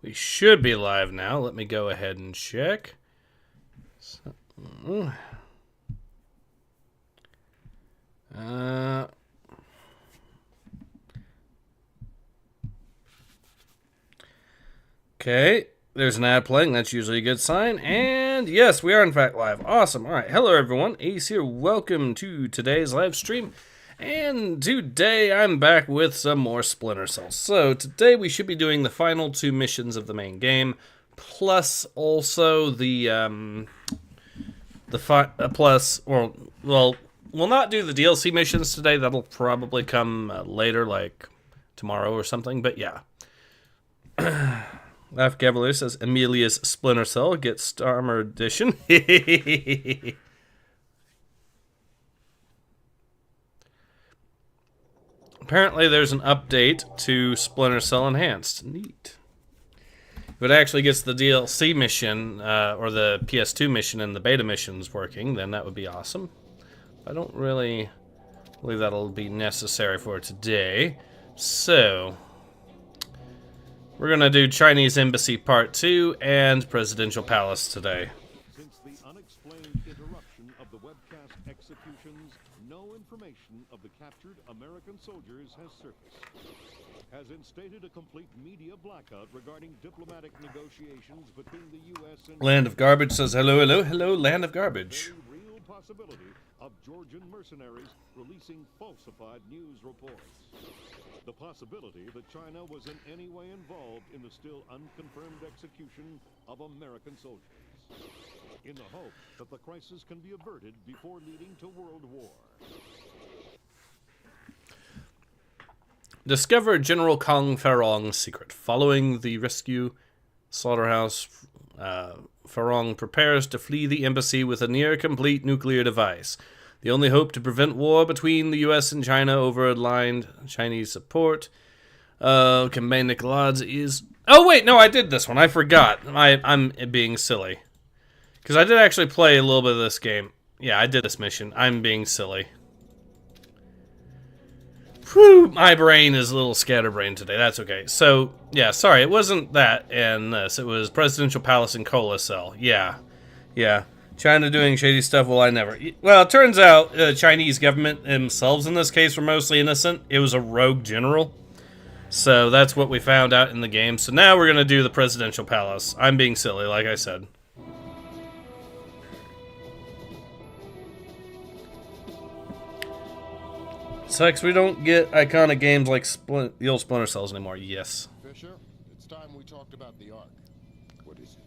We should be live now. Let me go ahead and check. Okay, there's an ad playing. That's usually a good sign. And yes, we are in fact live. Awesome. All right, hello everyone. Ace here. Welcome to today's live stream. And today I'm back with some more Splinter Cell. So today we should be doing the final 2 missions of the main game, plus also we'll not do the DLC missions today. That'll probably come later, like tomorrow or something. But yeah. Laugh Cavalier says Amelia's Splinter Cell gets Starmer Edition. Apparently there's an update to Splinter Cell Enhanced. Neat. If it actually gets the DLC mission, or the PS2 mission and the beta missions working, then that would be awesome. I don't really believe that'll be necessary for today. So, we're going to do Chinese Embassy Part 2 and Presidential Palace today. Since the unexplained interruption of the webcast executions, no information of the captured American soldiers has surfaced. Has instated a complete media blackout regarding diplomatic negotiations between the U.S. and Land of Garbage says hello, hello, hello, Land of Garbage. Very real possibility of Georgian mercenaries releasing falsified news reports. The possibility that China was in any way involved in the still unconfirmed execution of American soldiers, in the hope that the crisis can be averted before leading to World War. Discover General Kong Farong's secret. Following the rescue slaughterhouse, Farong prepares to flee the embassy with a near-complete nuclear device. The only hope to prevent war between the U.S. and China over aligned Chinese support. Combined Nicolaides is... Oh, wait, no, I did this one. I forgot. I'm being silly. Because I did actually play a little bit of this game. Yeah, I did this mission. I'm being silly. Whew, my brain is a little scatterbrained today. That's okay. So, yeah, sorry, it wasn't that and this. It was Presidential Palace and Cola Cell. Yeah. China doing shady stuff, well, I never... Well, it turns out the Chinese government themselves in this case were mostly innocent. It was a rogue general. So that's what we found out in the game. So now we're going to do the Presidential Palace. I'm being silly, like I said. Sucks we don't get iconic games like the old Splinter Cells anymore. Yes. Fisher, it's time we talked about the Ark. What is it?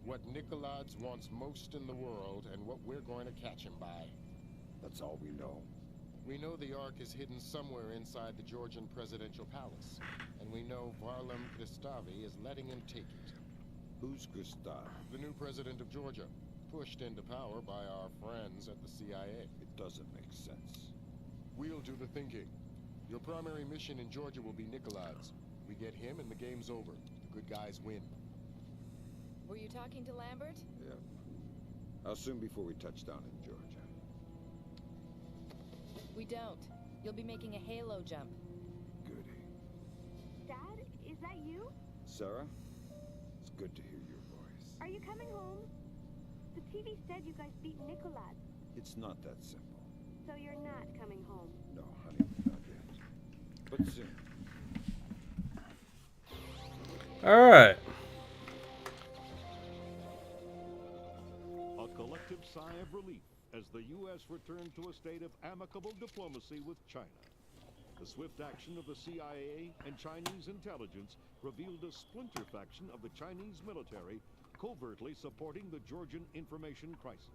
What Nicolaides wants most in the world and what we're going to catch him by. That's all we know. We know the Ark is hidden somewhere inside the Georgian presidential palace. And we know Varlam Kristavi is letting him take it. Who's Gustav? The new president of Georgia, pushed into power by our friends at the CIA. It doesn't make sense. We'll do the thinking. Your primary mission in Georgia will be Nicolaides. We get him and the game's over. The good guys win. Were you talking to Lambert? Yeah. How soon before we touch down in Georgia? We don't. You'll be making a halo jump. Goody. Dad, is that you? Sarah? It's good to hear your voice. Are you coming home? The TV said you guys beat Nicolaides, It's not that simple. so you're not coming home. No, honey, not yet. But soon. Alright. A collective sigh of relief as the U.S. returned to a state of amicable diplomacy with China. The swift action of the CIA and Chinese intelligence revealed a splinter faction of the Chinese military covertly supporting the Georgian information crisis,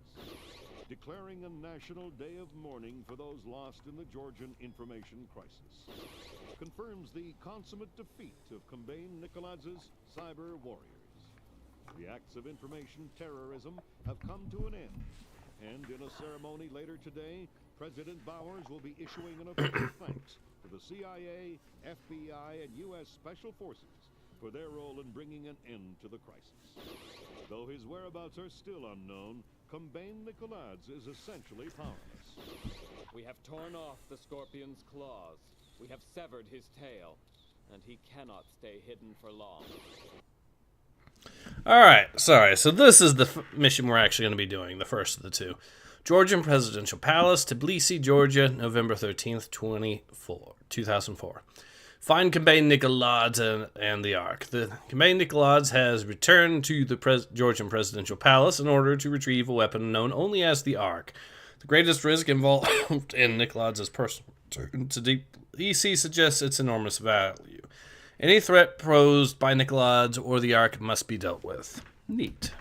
declaring a national day of mourning for those lost in the Georgian information crisis. Confirms the consummate defeat of Combined Nicolaides' cyber warriors. The acts of information terrorism have come to an end, and in a ceremony later today, President Bowers will be issuing an official thanks to the CIA, FBI, and U.S. Special Forces for their role in bringing an end to the crisis. Though his whereabouts are still unknown, Combined Nicolaides is essentially powerless. We have torn off the scorpion's claws. We have severed his tail. and he cannot stay hidden for long. Alright, sorry. So this is the mission we're actually going to be doing, the first of the two. Georgian Presidential Palace, Tbilisi, Georgia, November 13th, 2004. Find Kambay Nikolodz and the Ark. The Kambay Nikolodz has returned to the Georgian Presidential Palace in order to retrieve a weapon known only as the Ark. The greatest risk involved in Nikolodz's personal return to Tbilisi suggests its enormous value. Any threat posed by Nikolodz or the Ark must be dealt with. Neat.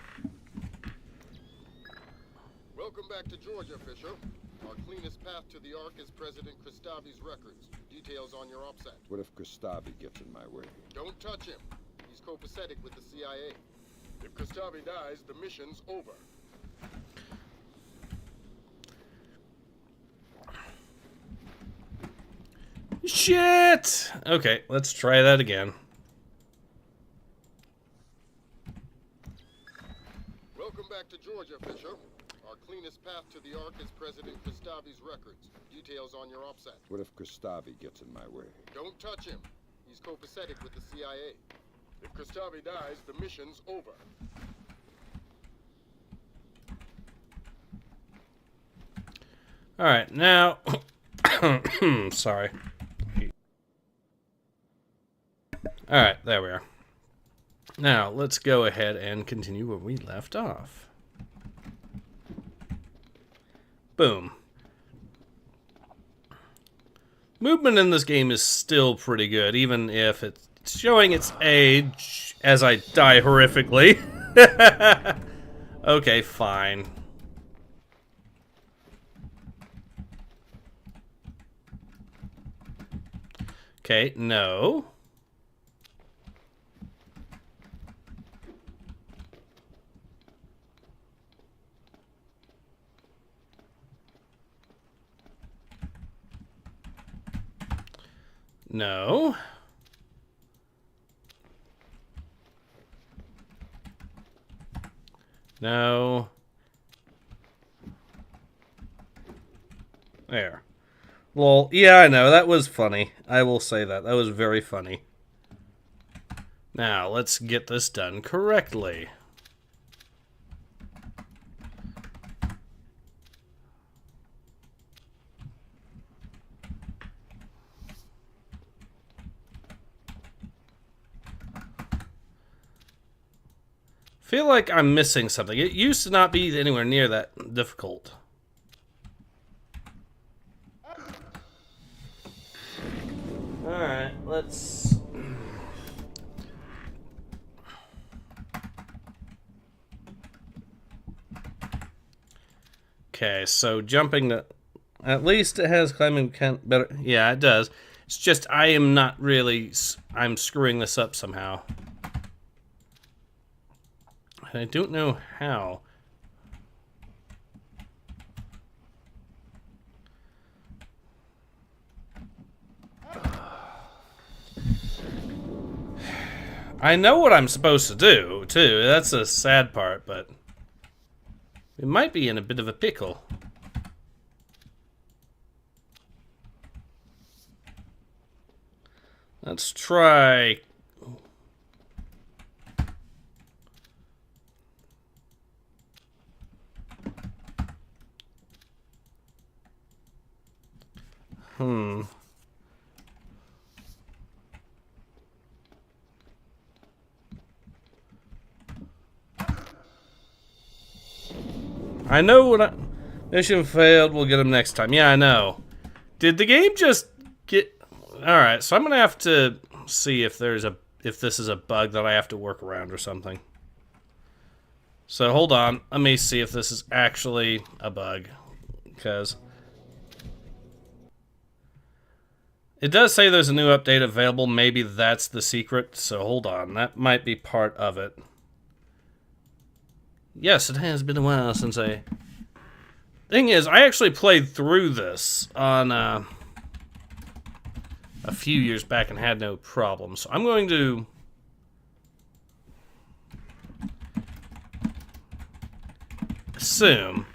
Welcome back to Georgia, Fisher. Our cleanest path to the Ark is President Kristavi's records. Details on your OPSAT. What if Kristavi gets in my way? Don't touch him. He's copacetic with the CIA. If Kristavi dies, the mission's over. Shit! Okay, let's try that again. Welcome back to Georgia, Fisher. Our cleanest path to the Ark is President Kristavi's records. Details on your OPSAT. What if Kristavi gets in my way? Don't touch him. He's copacetic with the CIA. If Kristavi dies, the mission's over. Alright, now... Sorry. Alright, there we are. Now, let's go ahead and continue where we left off. Boom. Movement in this game is still pretty good, even if it's showing its age as I die horrifically. Okay, fine. Okay, no. No. No. There. Lol. Yeah, I know. That was funny. I will say that. That was very funny. Now, let's get this done correctly. Feel like I'm missing something. It used to not be anywhere near that difficult. Alright, let's... Okay, so jumping to... At least it has climbing better... Yeah, it does. It's just I am not really... I'm screwing this up somehow. I don't know how. I know what I'm supposed to do, too. That's a sad part, but... we might be in a bit of a pickle. Let's try... I know what I... Mission failed, we'll get him next time. Yeah, I know. Did the game just get... Alright, so I'm gonna have to see if there's a... if this is a bug that I have to work around or something. So, hold on. Let me see if this is actually a bug. Because... it does say there's a new update available. Maybe that's the secret. So, hold on. That might be part of it. Yes, it has been a while since I... Thing is, I actually played through this on a few years back and had no problem. So I'm going to... assume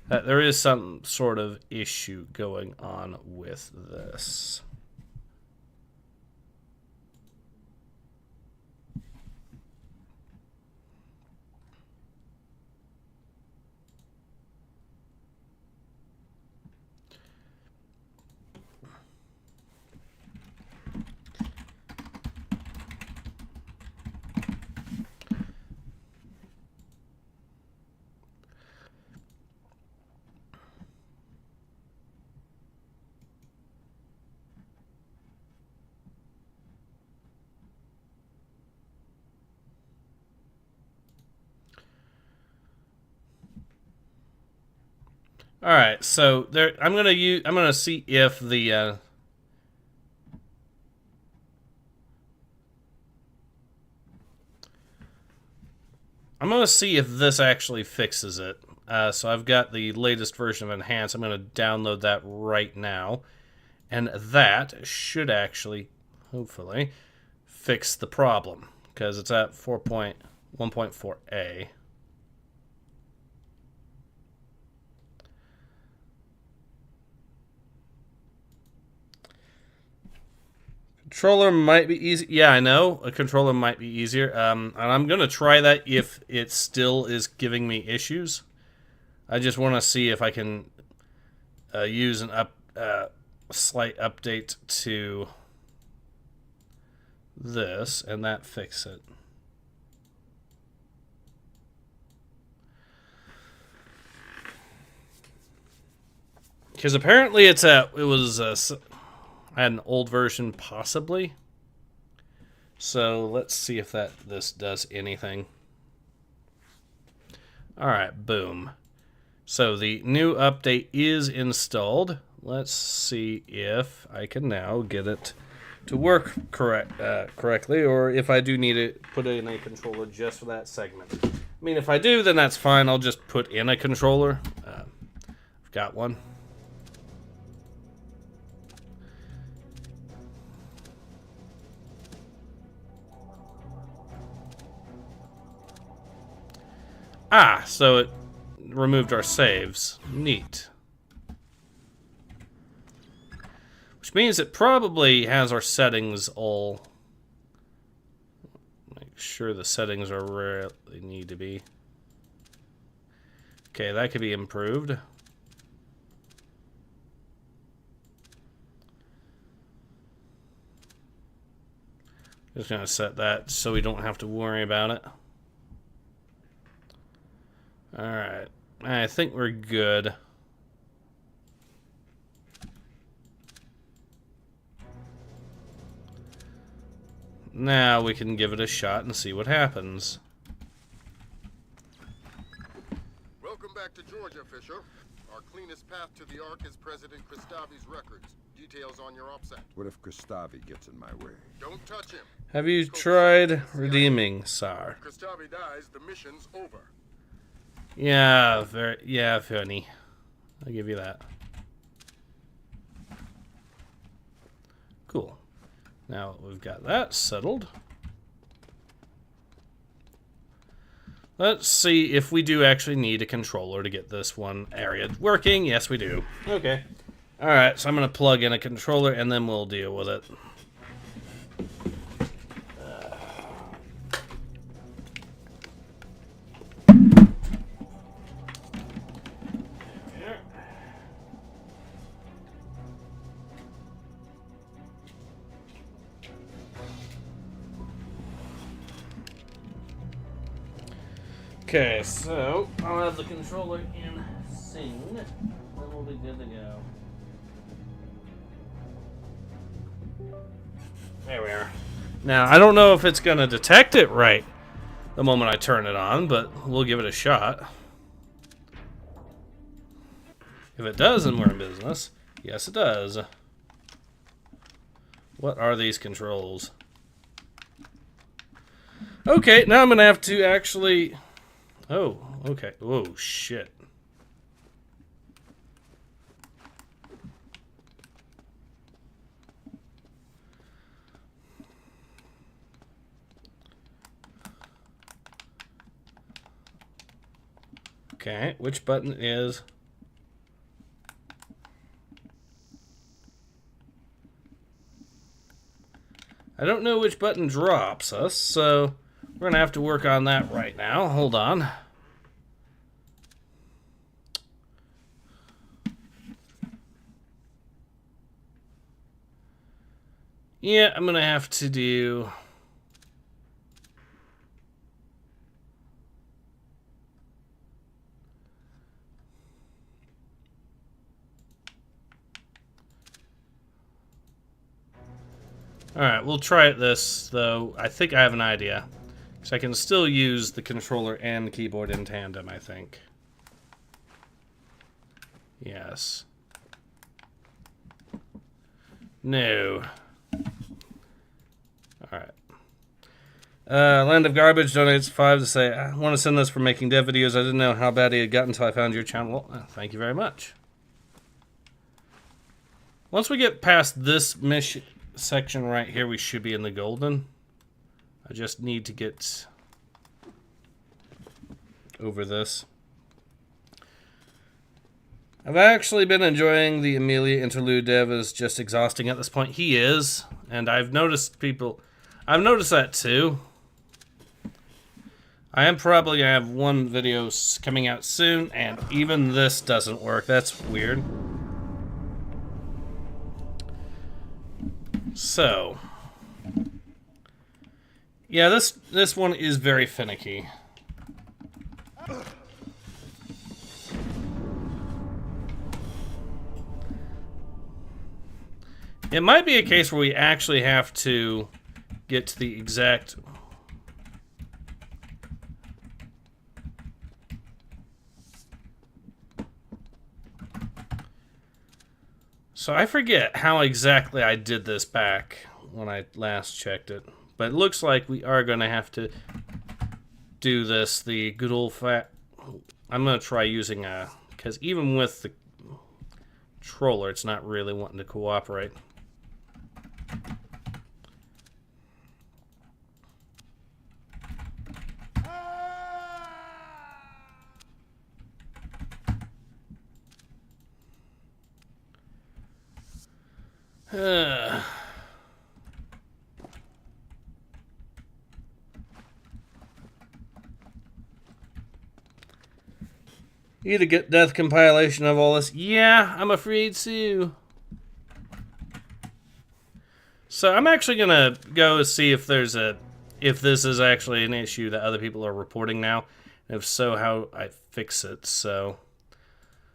that there is some sort of issue going on with this. All right, so there. I'm gonna see if the. I'm gonna see if this actually fixes it. So I've got the latest version of Enhance. I'm gonna download that right now, and that should actually, hopefully, fix the problem because it's at 4.1.4a. Controller might be easy. Yeah, I know. A controller might be easier. And I'm going to try that if it still is giving me issues. I just want to see if I can use a slight update to this and that fix it. Because apparently it was I had an old version, possibly. So let's see if this does anything. All right, boom. So the new update is installed. Let's see if I can now get it to work correctly, or if I do need to put in a controller just for that segment. I mean, if I do, then that's fine. I'll just put in a controller. I've got one. Ah, so it removed our saves. Neat. Which means it probably has our settings all... Make sure the settings are where they need to be. Okay, that could be improved. Just gonna set that so we don't have to worry about it. Alright, I think we're good. Now we can give it a shot and see what happens. Welcome back to Georgia, Fisher. Our cleanest path to the Ark is President Kristavi's records. Details on your OPSEC. What if Kristavi gets in my way? Don't touch him. Have you tried redeeming Sar? If Kristavi dies, the mission's over. Yeah, Fernie. I'll give you that. Cool. Now we've got that settled. Let's see if we do actually need a controller to get this one area working. Yes, we do. Okay. Alright, so I'm going to plug in a controller and then we'll deal with it. Okay, so I'll have the controller in Sing, then we'll be good to go. There we are. Now, I don't know if it's going to detect it right the moment I turn it on, but we'll give it a shot. If it does, then we're in business. Yes, it does. What are these controls? Okay, now I'm going to have to actually... Oh, okay. Whoa, shit. Okay, which button is... I don't know which button drops us, so... We're going to have to work on that right now. Hold on. Yeah, I'm going to have to do... Alright, we'll try it this, though. I think I have an idea. So I can still use the controller and the keyboard in tandem, I think. Yes. No. Alright. Land of Garbage donates 5 to say, I want to send this for making dev videos. I didn't know how bad he had gotten until I found your channel. Well, thank you very much. Once we get past this mission section right here, we should be in the golden. I just need to get over this. I've actually been enjoying the Amelia interlude. Dev is just exhausting at this point. He is, and I've noticed that too. I am probably going to have one video coming out soon, and even this doesn't work. That's weird. So, yeah, this one is very finicky. It might be a case where we actually have to get to the exact... So I forget how exactly I did this back when I last checked it. But it looks like we are going to have to do this the good old fat... I'm going to try using a... Because even with the controller, it's not really wanting to cooperate. You need to get death compilation of all this. Yeah, I'm afraid so. So I'm actually gonna go see if there's if this is actually an issue that other people are reporting now. And if so, how I fix it. So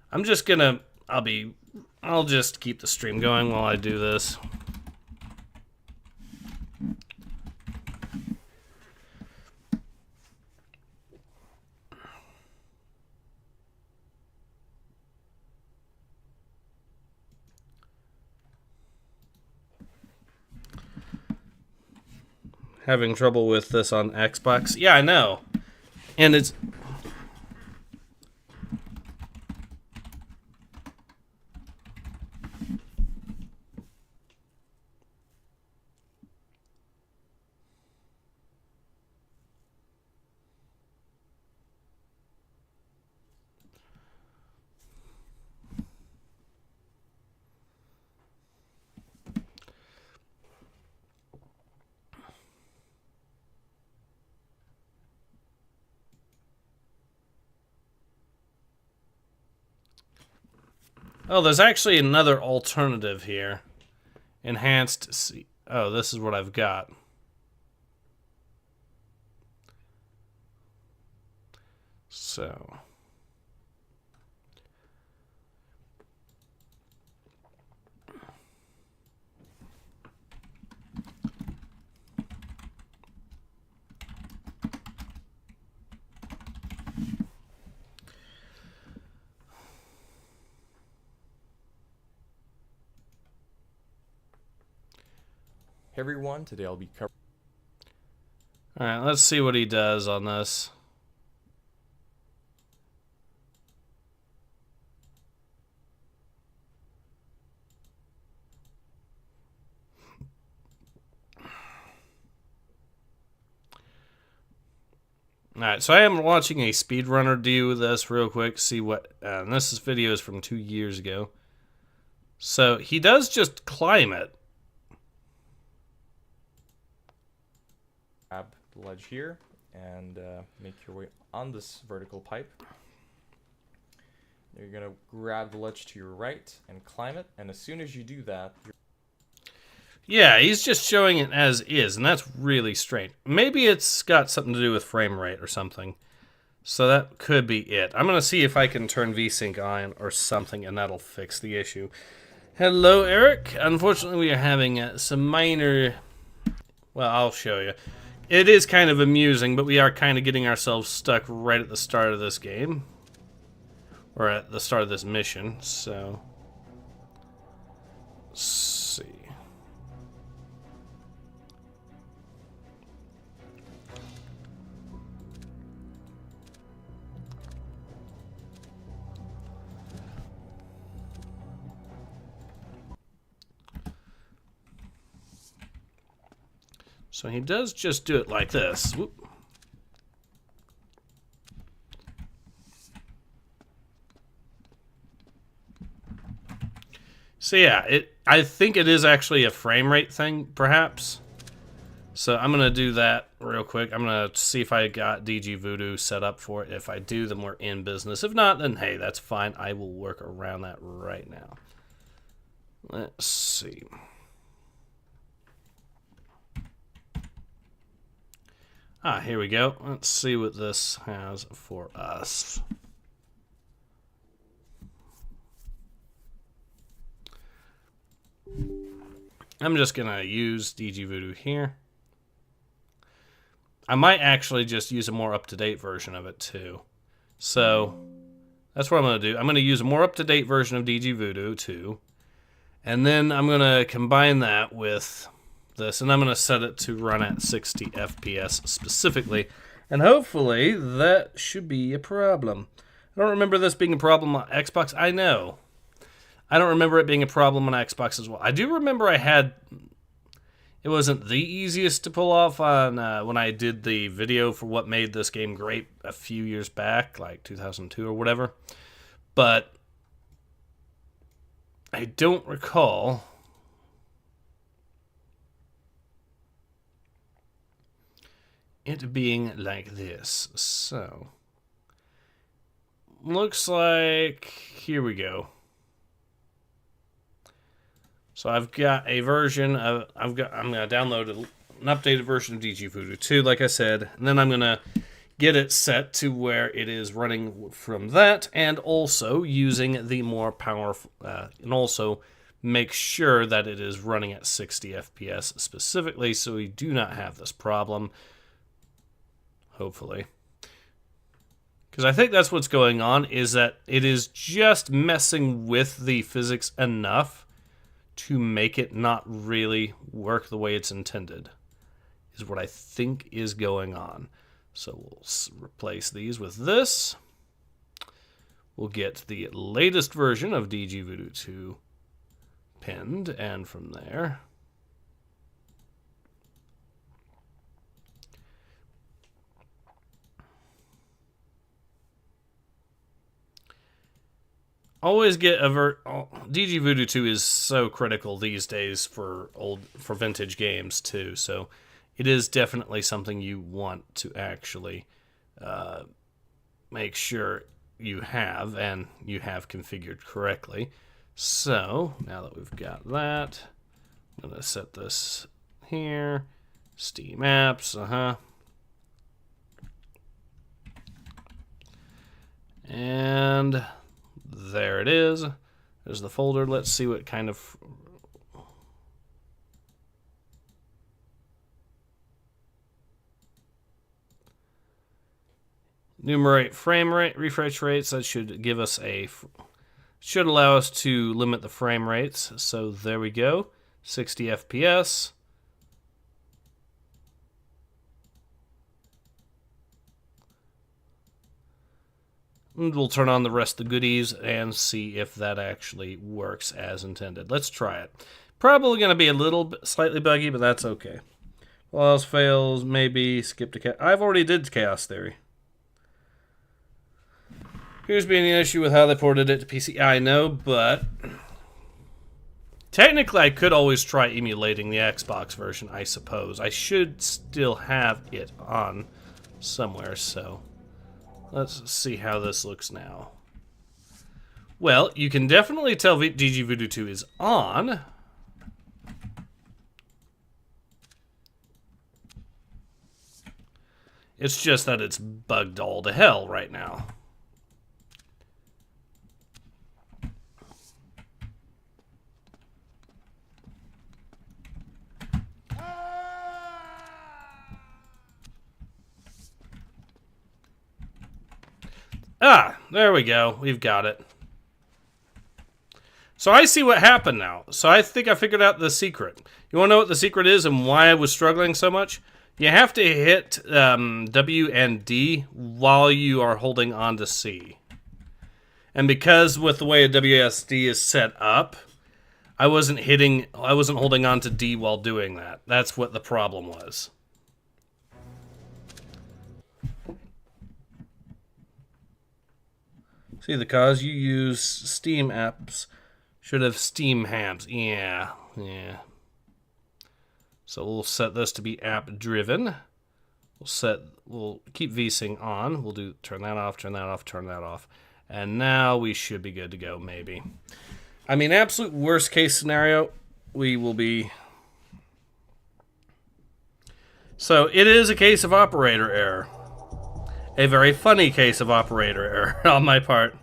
I'm just gonna I'll just keep the stream going while I do this. Having trouble with this on Xbox. Yeah, I know. And it's... Oh, there's actually another alternative here. Enhanced C... Oh, this is what I've got. So... Hey everyone, today I'll be covering... Alright, let's see what he does on this. Alright, so I am watching a speedrunner do this real quick, see what... and this video is from 2 years ago. So, he does just climb it. Grab the ledge here and make your way on this vertical pipe. You're going to grab the ledge to your right and climb it, and as soon as you do that... Yeah, he's just showing it as is, and that's really strange. Maybe it's got something to do with frame rate or something. So that could be it. I'm going to see if I can turn VSync on or something, and that'll fix the issue. Hello, Eric. Unfortunately, we are having some minor... Well, I'll show you. It is kind of amusing, but we are kind of getting ourselves stuck right at the start of this game. or at the start of this mission. So let's see. So he does just do it like this. Whoop. So yeah, I think it is actually a frame rate thing, perhaps. So I'm going to do that real quick. I'm going to see if I got DG Voodoo set up for it. If I do, then we're in business. If not, then hey, that's fine. I will work around that right now. Let's see. Ah, here we go. Let's see what this has for us. I'm just going to use DG Voodoo here. I might actually just use a more up-to-date version of it too. So that's what I'm going to do. I'm going to use a more up-to-date version of DG Voodoo too. And then I'm going to combine that with this, and I'm going to set it to run at 60 FPS specifically, and hopefully that should be a problem. I don't remember this being a problem on Xbox. I know. I don't remember it being a problem on Xbox as well. I do remember it wasn't the easiest to pull off on when I did the video for what made this game great a few years back, like 2002 or whatever, but I don't recall it being like this. So looks like here we go. So I've got a version of I'm going to download an updated version of DG Voodoo 2, like I said, and then I'm going to get it set to where it is running from that, and also using the more powerful and also make sure that it is running at 60 FPS specifically, so we do not have this problem. Hopefully. Because I think that's what's going on, is that it is just messing with the physics enough to make it not really work the way it's intended, is what I think is going on. So we'll replace these with this. We'll get the latest version of DG Voodoo 2 pinned, and from there always get DG Voodoo 2 is so critical these days for vintage games too. So it is definitely something you want to actually make sure you have and you have configured correctly. So now that we've got that, I'm going to set this here. Steam apps, and there it is. There's the folder. Let's see what kind of... Enumerate frame rate, refresh rates. That should give us should allow us to limit the frame rates. So there we go. 60 FPS. And we'll turn on the rest of the goodies and see if that actually works as intended. Let's try it. Probably going to be a little bit slightly buggy, but that's okay. All else fails, maybe skip to chaos. I've already did Chaos Theory. Here's being an issue with how they ported it to PC. I know, but technically I could always try emulating the Xbox version, I suppose. I should still have it on somewhere, so let's see how this looks now. Well, you can definitely tell DG Voodoo 2 is on. It's just that it's bugged all to hell right now. Ah, there we go. We've got it. So I see what happened now. So I think I figured out the secret. You want to know what the secret is and why I was struggling so much? You have to hit W and D while you are holding on to C. And because with the way a WSD is set up, I wasn't holding on to D while doing that. That's what the problem was. See the cause? You use Steam apps. Should have Steam hams. Yeah. So we'll set this to be app driven. We'll keep vsync on. We'll do turn that off, turn that off, turn that off. And now we should be good to go, maybe. I mean, absolute worst case scenario, we will be... So it is a case of operator error. A very funny case of operator error on my part.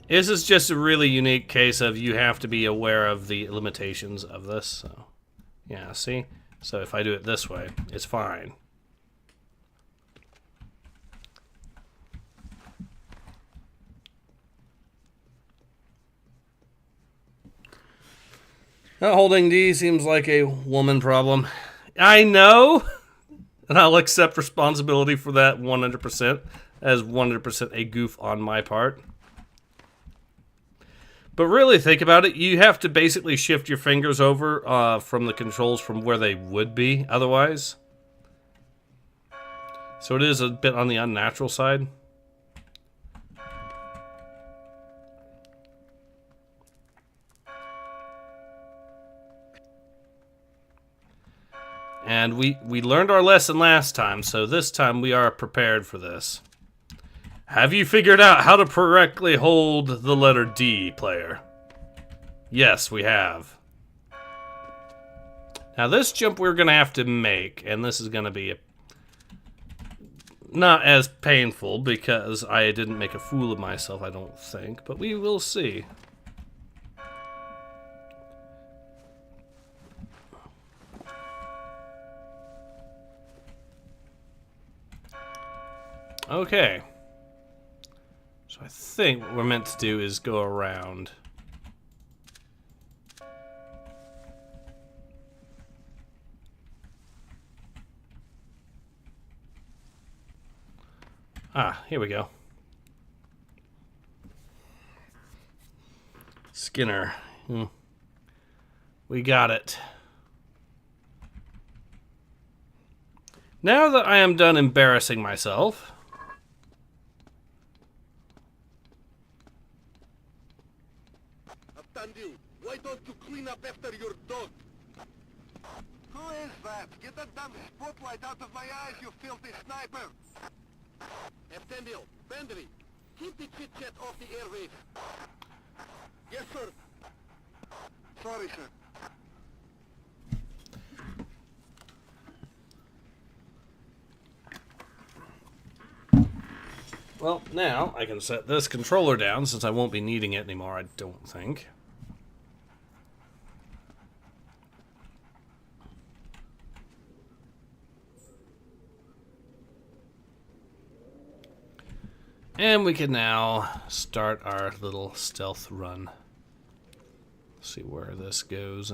This is just a really unique case of you have to be aware of the limitations of this. So, yeah, see? So if I do it this way, it's fine. Not holding D seems like a woman problem. I know, and I'll accept responsibility for that 100%, as 100% a goof on my part. But really, think about it. You have to basically shift your fingers over from the controls from where they would be otherwise. So it is a bit on the unnatural side. And we learned our lesson last time, so this time we are prepared for this. Have you figured out how to correctly hold the letter D, player? Yes, we have. Now this jump we're going to have to make, and this is going to be not as painful because I didn't make a fool of myself, I don't think, but we will see. Okay. So I think what we're meant to do is go around. Ah, here we go. Skinner. We got it. Now that I am done embarrassing myself... Why don't you clean up after your dog? Who is that? Get that damn spotlight out of my eyes, you filthy sniper! Abtendil, Bandry, keep the chit-chat off the airwaves. Yes, sir. Sorry, sir. Well, now I can set this controller down since I won't be needing it anymore, I don't think. And we can now start our little stealth run. See where this goes.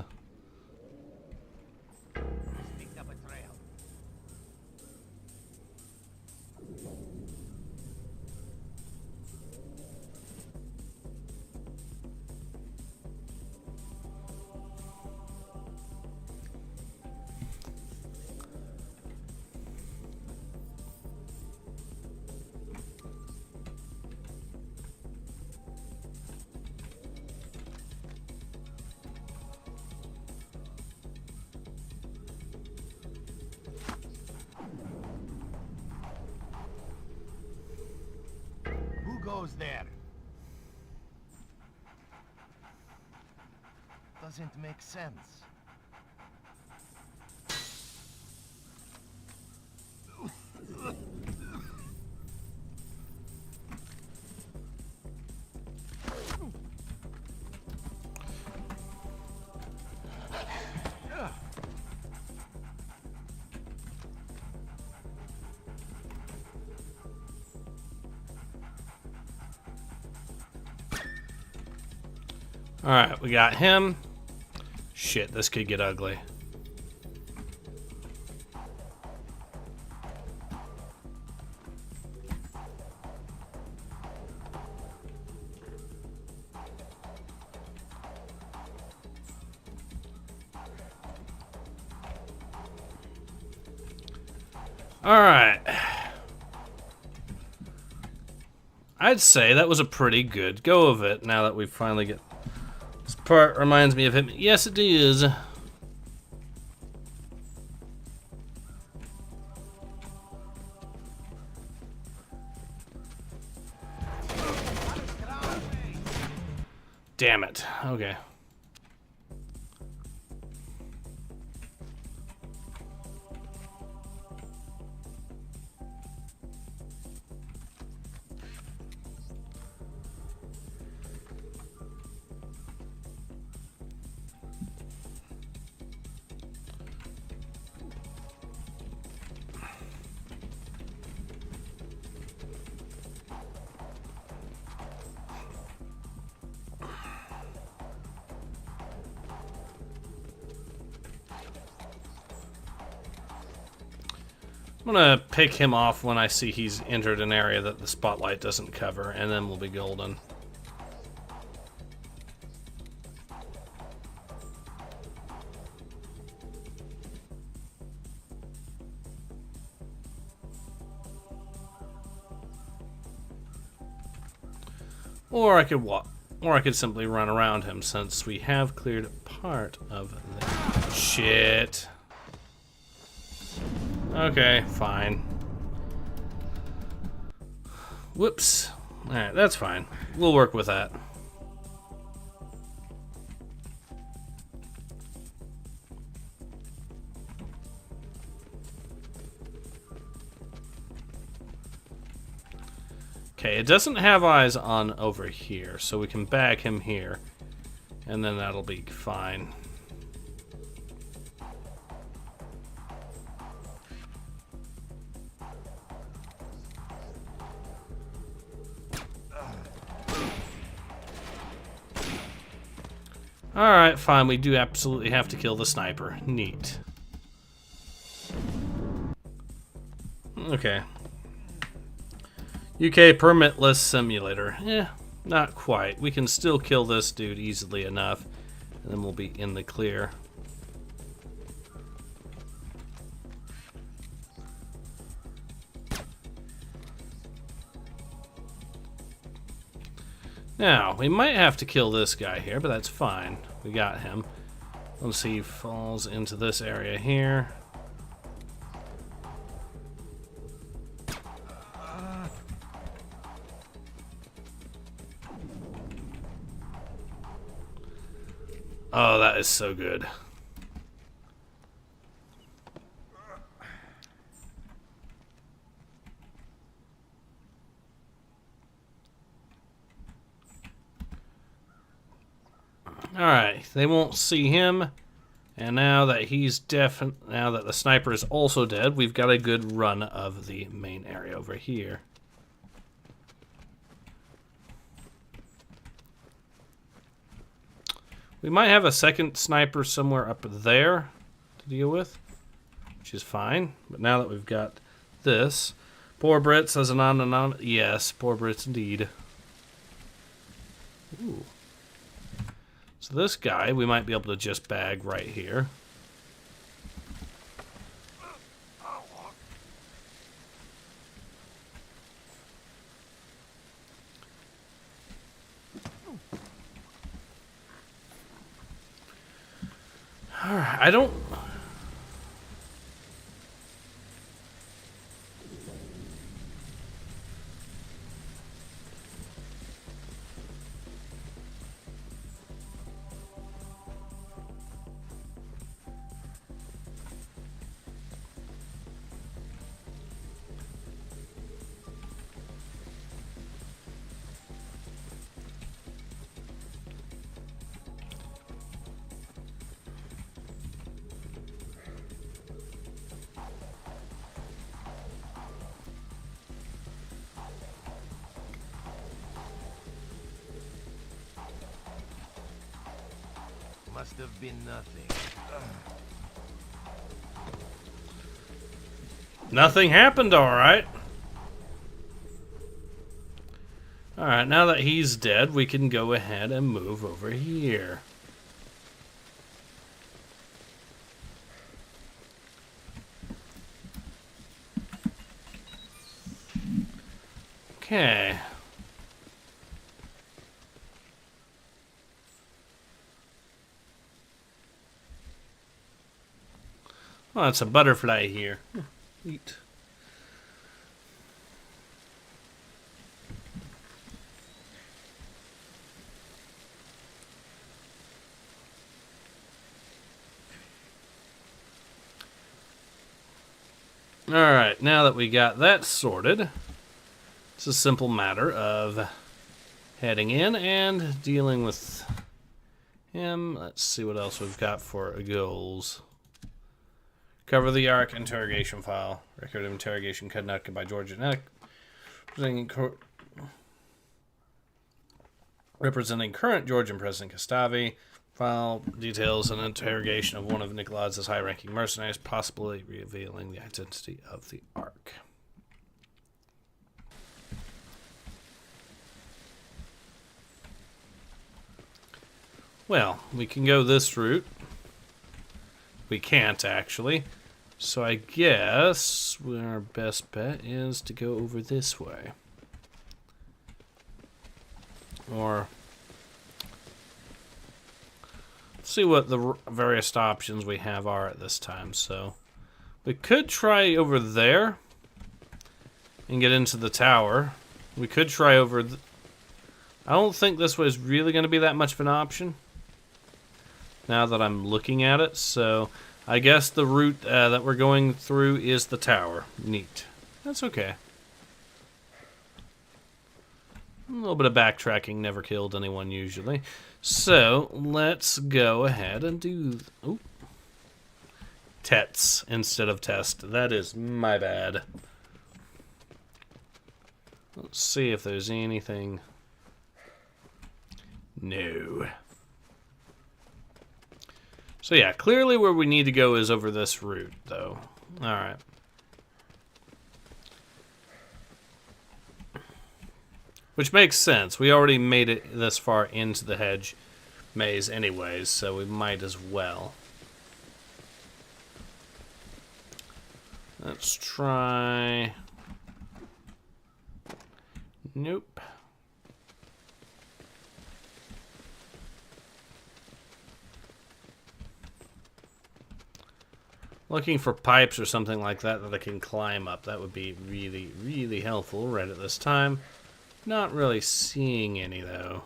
Goes there. Doesn't make sense. Alright, we got him. Shit, this could get ugly. Alright. I'd say that was a pretty good go of it now that we finally get... This part reminds me of him. Yes, it is. Damn it. Okay. I'm gonna pick him off when I see he's entered an area that the spotlight doesn't cover, and then we'll be golden. Or I could walk, or I could simply run around him since we have cleared part of the shit. Okay, fine. Whoops. Alright, that's fine. We'll work with that. Okay, it doesn't have eyes on over here, so we can bag him here, and then that'll be fine. Alright, fine, we do absolutely have to kill the sniper. Neat. Okay. UK permitless simulator. Not quite. We can still kill this dude easily enough, and then we'll be in the clear. Now, we might have to kill this guy here, but that's fine. We got him. Let's see, he falls into this area here. Oh, that is so good. Alright, they won't see him. And now that now that the sniper is also dead, we've got a good run of the main area over here. We might have a second sniper somewhere up there to deal with, which is fine. But now that we've got this, poor Brits as an anonymous. Yes, poor Brits indeed. Ooh. So this guy, we might be able to just bag right here. Alright, I don't... Must have been nothing. Nothing happened, alright. Alright, now that he's dead, we can go ahead and move over here. Okay. Oh, it's a butterfly here. Neat. Alright, now that we got that sorted, it's a simple matter of heading in and dealing with him. Let's see what else we've got for goals. Cover the ARC interrogation file. Record of interrogation conducted by Georgia Neck. Representing current Georgian President Kostavi. File details an interrogation of one of Nikolai's high-ranking mercenaries, possibly revealing the identity of the ARC. Well, we can go this route. We can't, actually. So I guess our best bet is to go over this way. Or see what the various options we have are at this time. So we could try over there and get into the tower. We could try over... I don't think this way is really going to be that much of an option now that I'm looking at it. So I guess the route that we're going through is the tower. Neat. That's okay. A little bit of backtracking never killed anyone usually. So let's go ahead and do... Ooh. Tets instead of test. That is my bad. Let's see if there's anything. No. So yeah, clearly where we need to go is over this route, though. Alright. Which makes sense. We already made it this far into the hedge maze anyways, so we might as well. Let's try... Nope. Looking for pipes or something like that that I can climb up. That would be really, really helpful right at this time. Not really seeing any, though.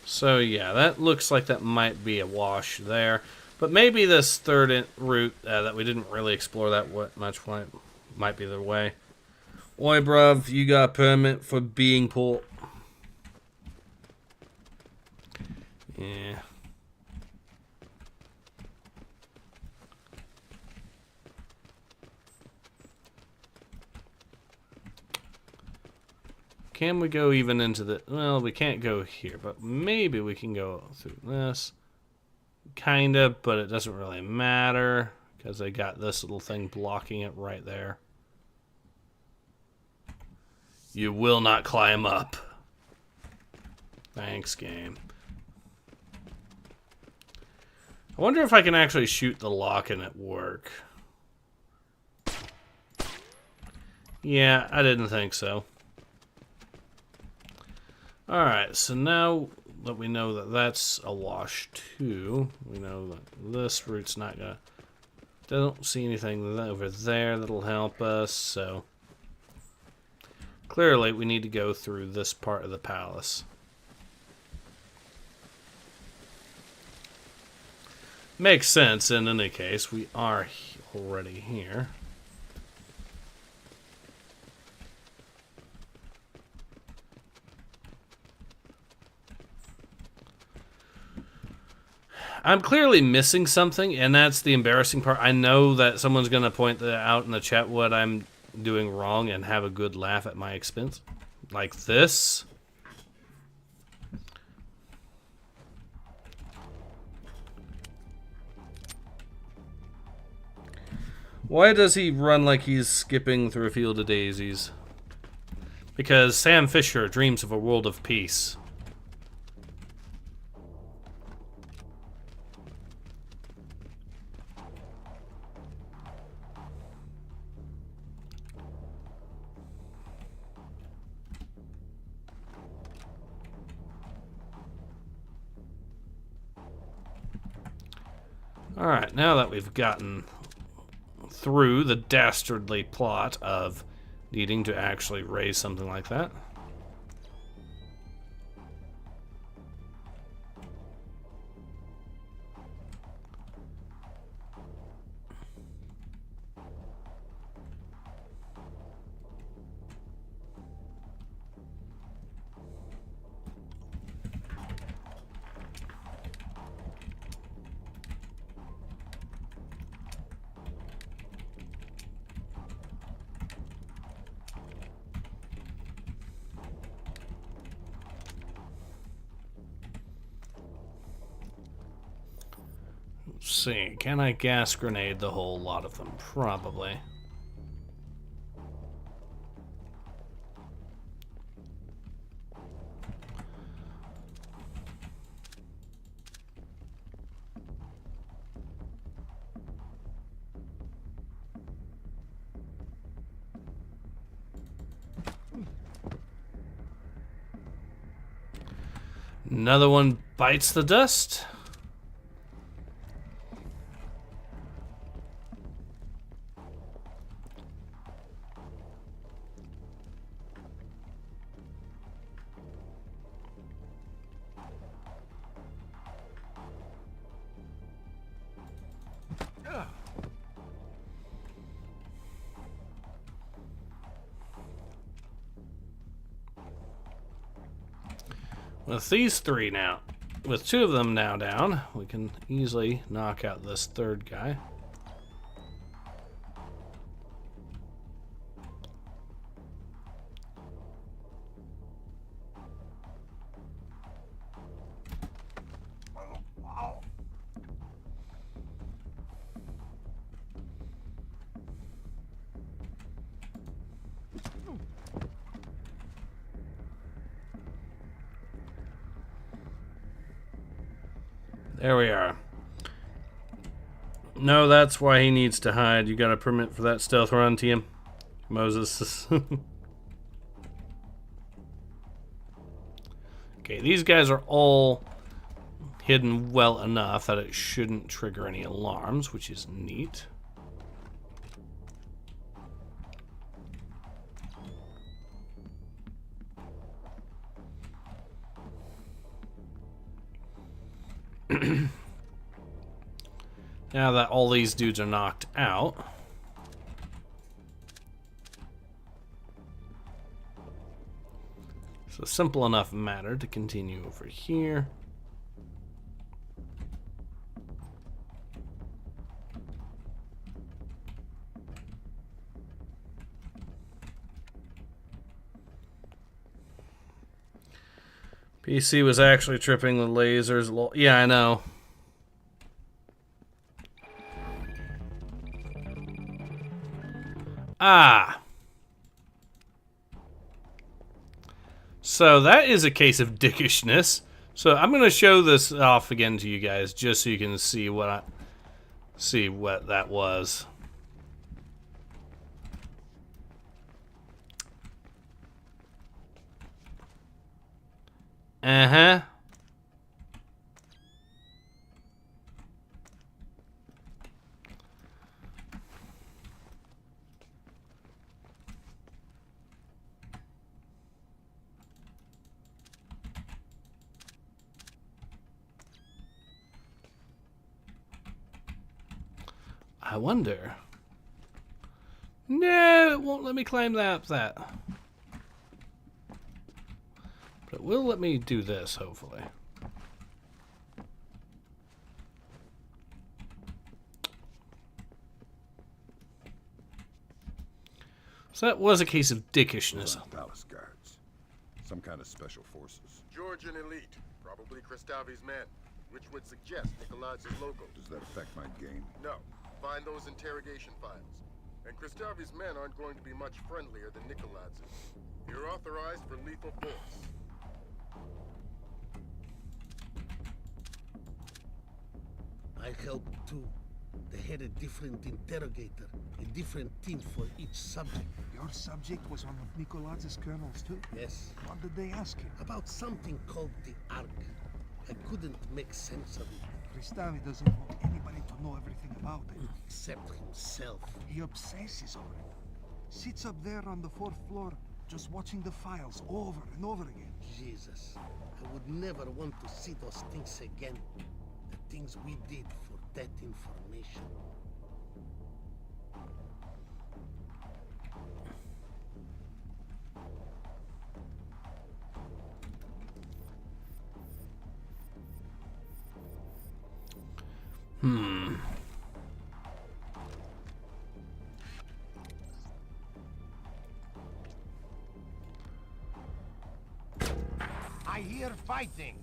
So, yeah, that looks like that might be a wash there. But maybe this third route that we didn't really explore that much might be the way. Oi, bruv, you got a permit for being port. Yeah. Can we go even into the... Well, we can't go here, but maybe we can go through this. Kinda, but it doesn't really matter because I got this little thing blocking it right there. You will not climb up. Thanks, game. I wonder if I can actually shoot the lock and it work. Yeah, I didn't think so. Alright, so now that we know that that's a wash too, we know that this route's not gonna... Don't see anything over there that'll help us, so... Clearly, we need to go through this part of the palace. Makes sense in any case. We are already here. I'm clearly missing something, and that's the embarrassing part. I know that someone's going to point that out in the chat what I'm doing wrong and have a good laugh at my expense. Like this. Why does he run like he's skipping through a field of daisies? Because Sam Fisher dreams of a world of peace. Alright, now that we've gotten through the dastardly plot of needing to actually raise something like that. Let's see, can I gas grenade the whole lot of them? Probably. Another one bites the dust. With these three now, with two of them now down, we can easily knock out this third guy. There we are. No, that's why he needs to hide. You got a permit for that stealth run, TM? Moses. Okay, these guys are all hidden well enough that it shouldn't trigger any alarms, which is neat. Now that all these dudes are knocked out, it's a simple enough matter to continue over here. PC was actually tripping the lasers. Yeah, I know. Ah. So that is a case of dickishness. So I'm going to show this off again to you guys just so you can see what that was. Uh-huh. I wonder. No, it won't let me claim that. But it will let me do this, hopefully. So that was a case of dickishness. Palace guards. Some kind of special forces. Georgian elite, probably Kristavi's men, which would suggest Nikolai's local. Does that affect my game? No. Find those interrogation files. And Kristavi's men aren't going to be much friendlier than Nikolai's. You're authorized for lethal force. I helped too. They had a different interrogator, a different team for each subject. Your subject was one of Nikolai's colonels too? Yes. What did they ask him? About something called the Ark. I couldn't make sense of it. Kristavi doesn't want anybody to know everything about it. Except himself. He obsesses over it. Sits up there on the 4th floor, just watching the files over and over again. Jesus. I would never want to see those things again. The things we did for that information. I hear fighting.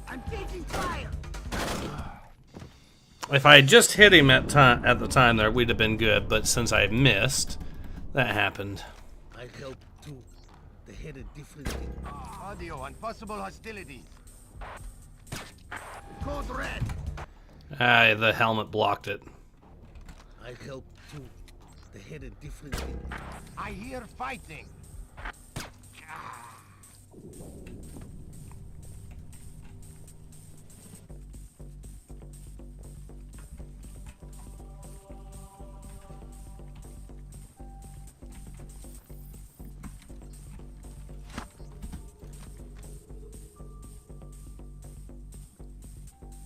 I'm taking fire! If I had just hit him at the time there, we'd have been good, but since I missed, that happened. I helped too. They had a different thing. Audio on possible hostilities. Code red. Ah, the helmet blocked it. I helped too. They had a different thing. I hear fighting.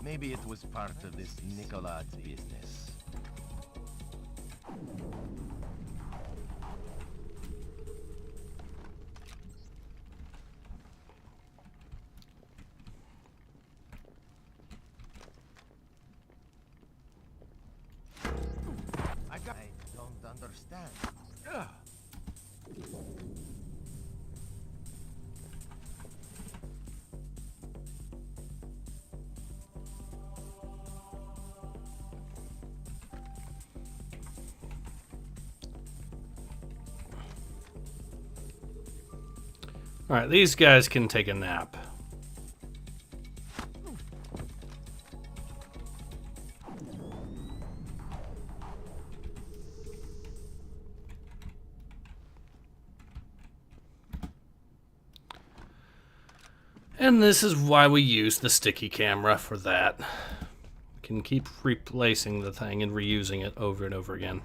Maybe it was part of this Nikolai's business. I don't understand. Alright, these guys can take a nap. And this is why we use the sticky camera for that. We can keep replacing the thing and reusing it over and over again.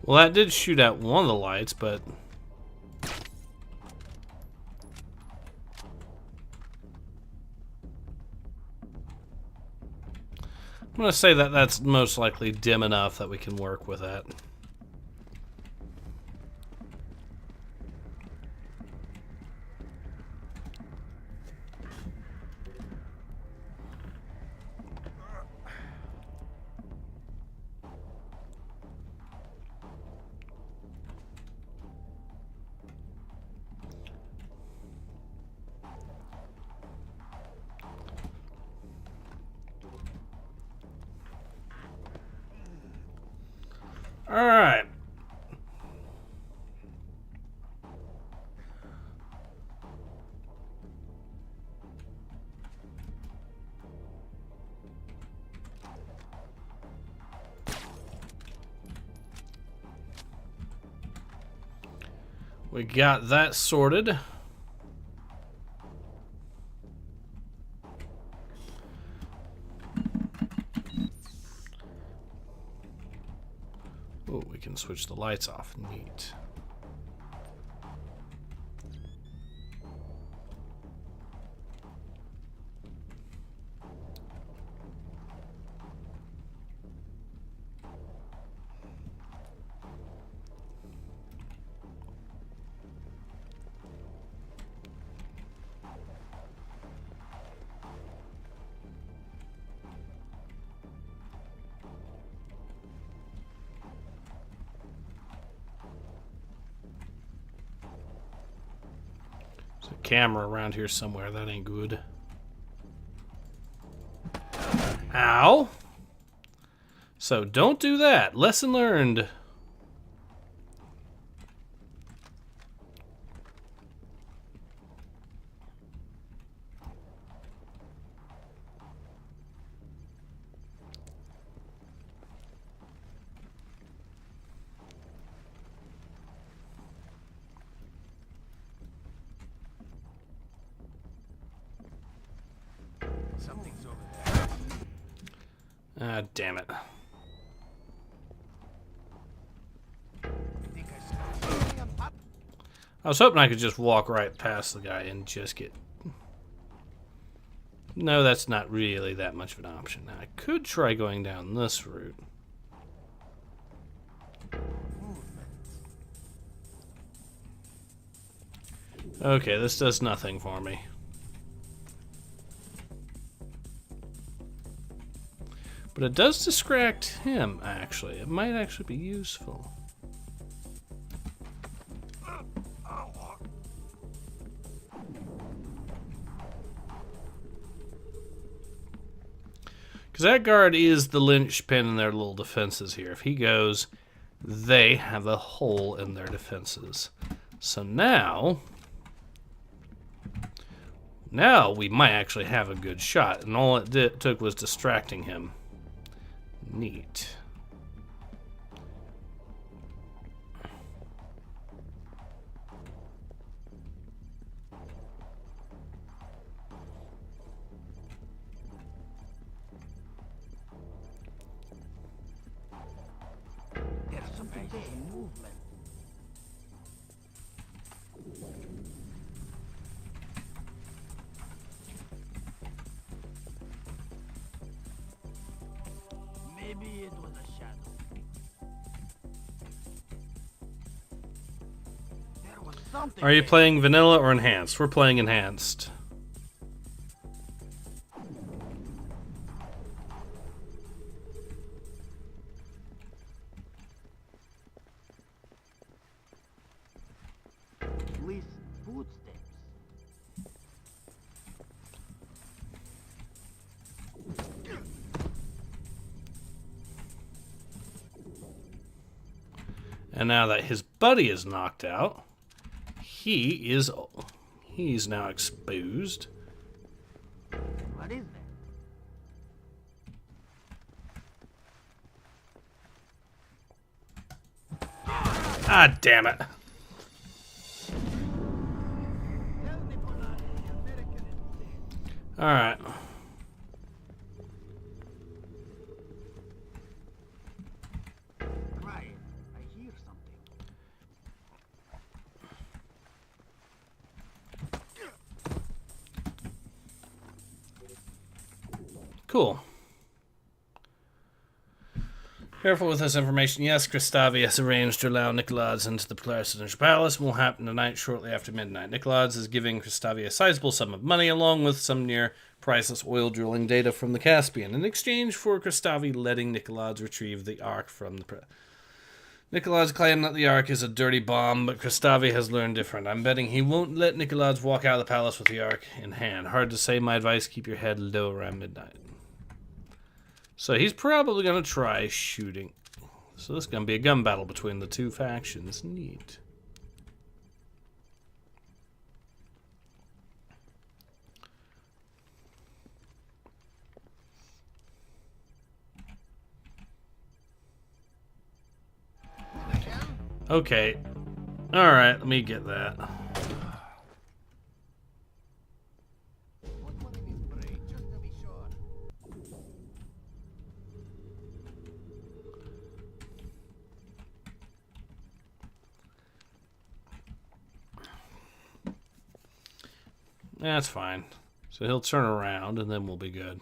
Well, that did shoot out one of the lights, but... I'm going to say that that's most likely dim enough that we can work with that. All right. We got that sorted. Oh, we can switch the lights off. Neat. There's a camera around here somewhere. That ain't good. Ow! So don't do that. Lesson learned. Something's over there. Ah, damn it. I was hoping I could just walk right past the guy and just get... No, that's not really that much of an option. Now, I could try going down this route. Okay, this does nothing for me. But it does distract him, actually. It might actually be useful. Because that guard is the linchpin in their little defenses here. If he goes, they have a hole in their defenses. So now we might actually have a good shot. And all it took was distracting him. Neat. There's something there in movement. Maybe it was a shadow. There was something. Are you there. playing vanilla or enhanced? We're playing enhanced. Police footsteps. And now that his buddy is knocked out, he's now exposed. What is that? Ah, damn it. All right. Quiet. I hear something. Cool. Careful with this information. Yes, Kristavi has arranged to allow Nikolaz into the presidential palace. Will happen tonight shortly after midnight. Nikolaz is giving Kristavi a sizable sum of money along with some near priceless oil drilling data from the Caspian in exchange for Kristavi letting Nikolaz retrieve the Ark from the Nikolaz claimed that the Ark is a dirty bomb, but Kristavi has learned different. I'm betting he won't let Nikolaz walk out of the palace with the Ark in hand. Hard to say. My advice, keep your head low around midnight. So he's probably going to try shooting. So this is going to be a gun battle between the two factions. Neat. Okay. Alright, let me get that. That's fine. So he'll turn around and then we'll be good.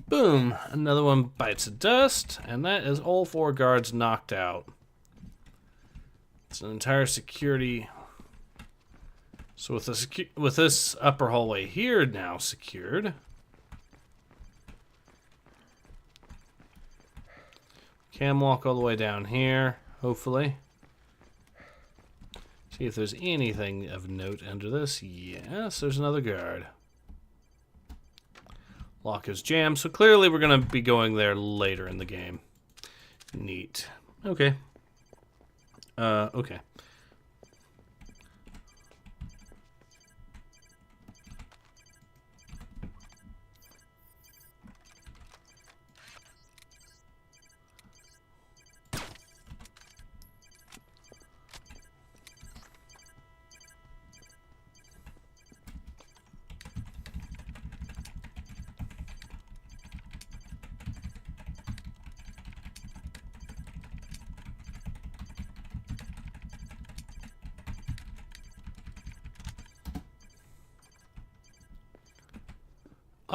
Boom! Another one bites the dust, and that is all 4 guards knocked out. It's an entire security. So with this upper hallway here now secured, can walk all the way down here, hopefully. See if there's anything of note under this. Yes, there's another guard. Lock is jammed, so clearly we're going to be going there later in the game. Neat. Okay. Okay.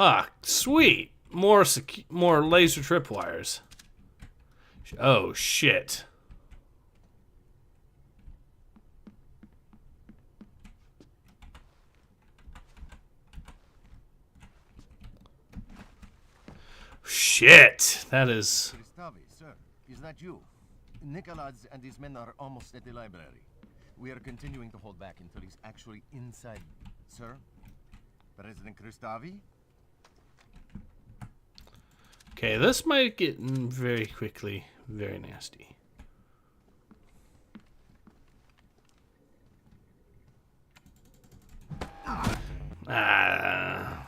Ah, sweet. More laser tripwires. Oh, shit. Shit. That is... Kristavi, sir, is that you? Nikolaz and his men are almost at the library. We are continuing to hold back until he's actually inside. Sir? President Kristavi? Okay, this might get very quickly very nasty. Ah.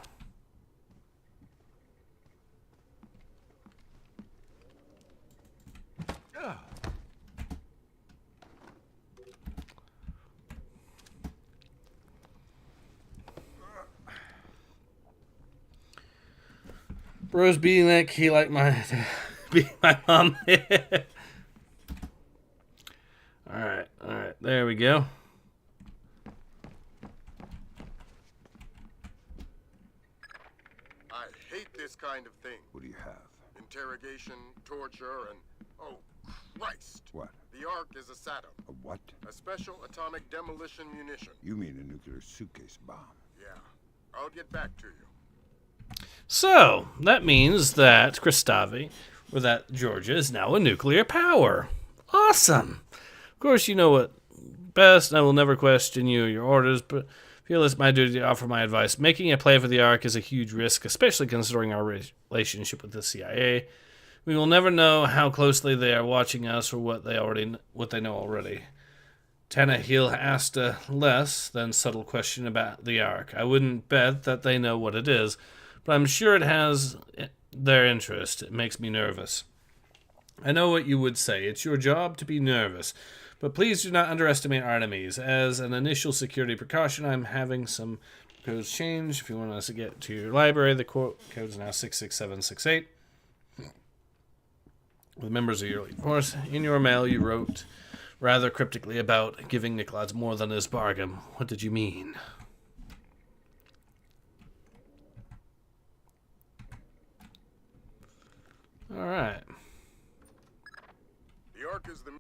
Bro's beating that key like beating my mom. Alright, there we go. I hate this kind of thing. What do you have? Interrogation, torture, and... oh, Christ! What? The Ark is a SATM. A what? A special atomic demolition munition. You mean a nuclear suitcase bomb? Yeah. I'll get back to you. So, that means that Kristavi, or that Georgia, is now a nuclear power. Awesome! Of course, you know what best, and I will never question you or your orders, but I feel it's my duty to offer my advice. Making a play for the Ark is a huge risk, especially considering our relationship with the CIA. We will never know how closely they are watching us or what they know already. Tanahil asked a less than subtle question about the Ark. I wouldn't bet that they know what it is, but I'm sure it has their interest. It makes me nervous. I know what you would say. It's your job to be nervous. But please do not underestimate our enemies. As an initial security precaution, I'm having some codes change. If you want us to get to your library, the code is now 66768. With members of your elite force, in your mail you wrote rather cryptically about giving Nikolaz more than his bargain. What did you mean? All right. The Ark is the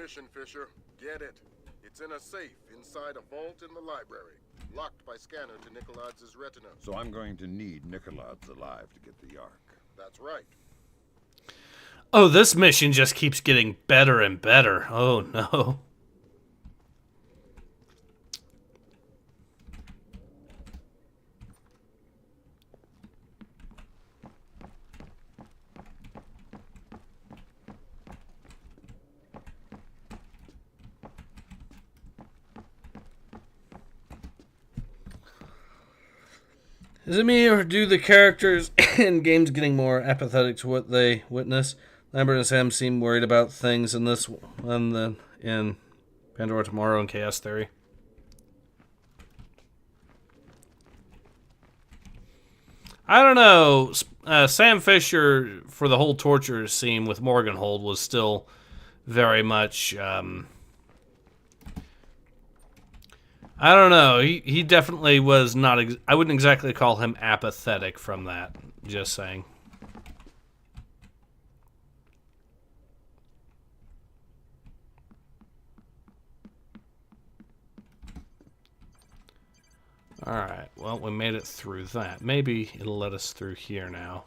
mission, Fisher. Get it. It's in a safe inside a vault in the library, locked by scanner to Nikolaz's retina. So I'm going to need Nikolaz alive to get the Ark. That's right. Oh, this mission just keeps getting better and better. Oh, no. Is it me, or do the characters in games getting more apathetic to what they witness? Lambert and Sam seem worried about things in this one than in Pandora Tomorrow and Chaos Theory. I don't know. Sam Fisher, for the whole torture scene with Morgenhold, was still very much... I don't know. He definitely was not... I wouldn't exactly call him apathetic from that. Just saying. Alright, well, we made it through that. Maybe it'll let us through here now.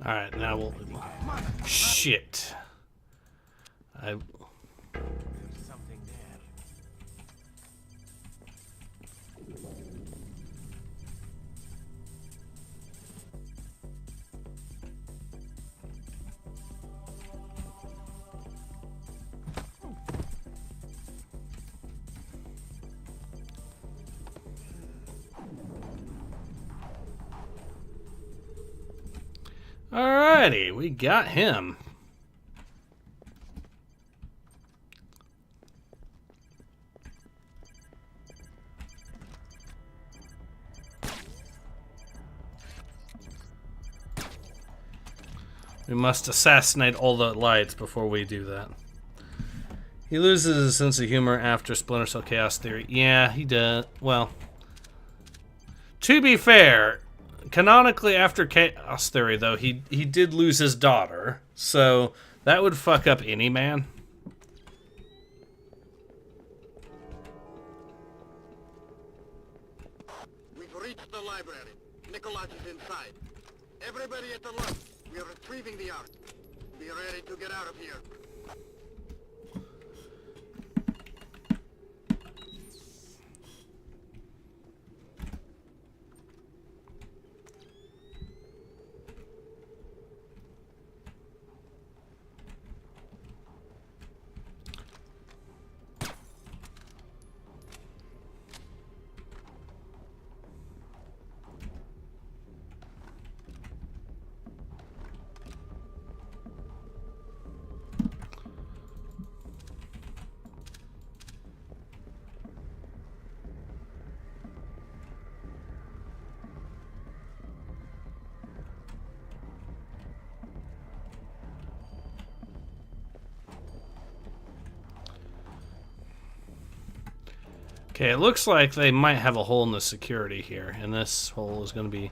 Alright, now we'll... Shit. There's something there. Alrighty, we got him. We must assassinate all the lights before we do that. He loses his sense of humor after Splinter Cell Chaos Theory. Yeah, he does. Well, to be fair, canonically after Chaos Theory, though, he did lose his daughter. So that would fuck up any man. We've reached the library. Nicholas is inside. Everybody at the left. We are retrieving the art. Be ready to get out of here. Okay, it looks like they might have a hole in the security here, and this hole is going to be...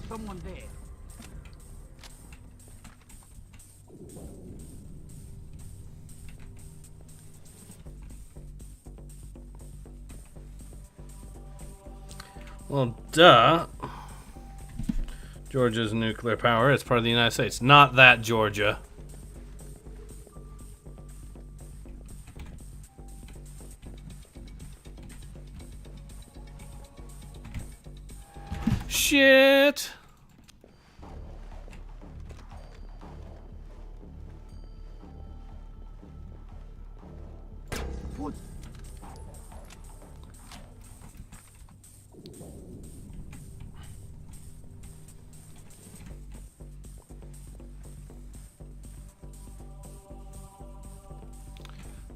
Someone there. Well, duh. Georgia's nuclear power. It's part of the United States. Not that Georgia. Shit.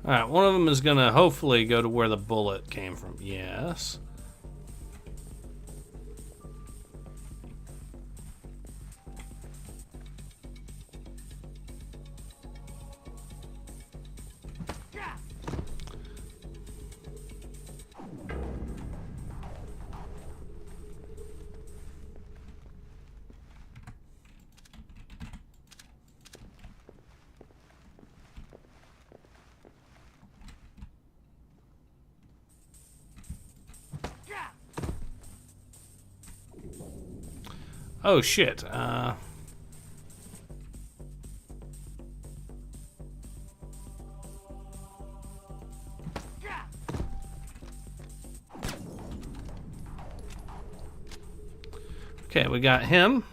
Alright, one of them is going to hopefully go to where the bullet came from. Yes. Oh, shit. Okay, we got him.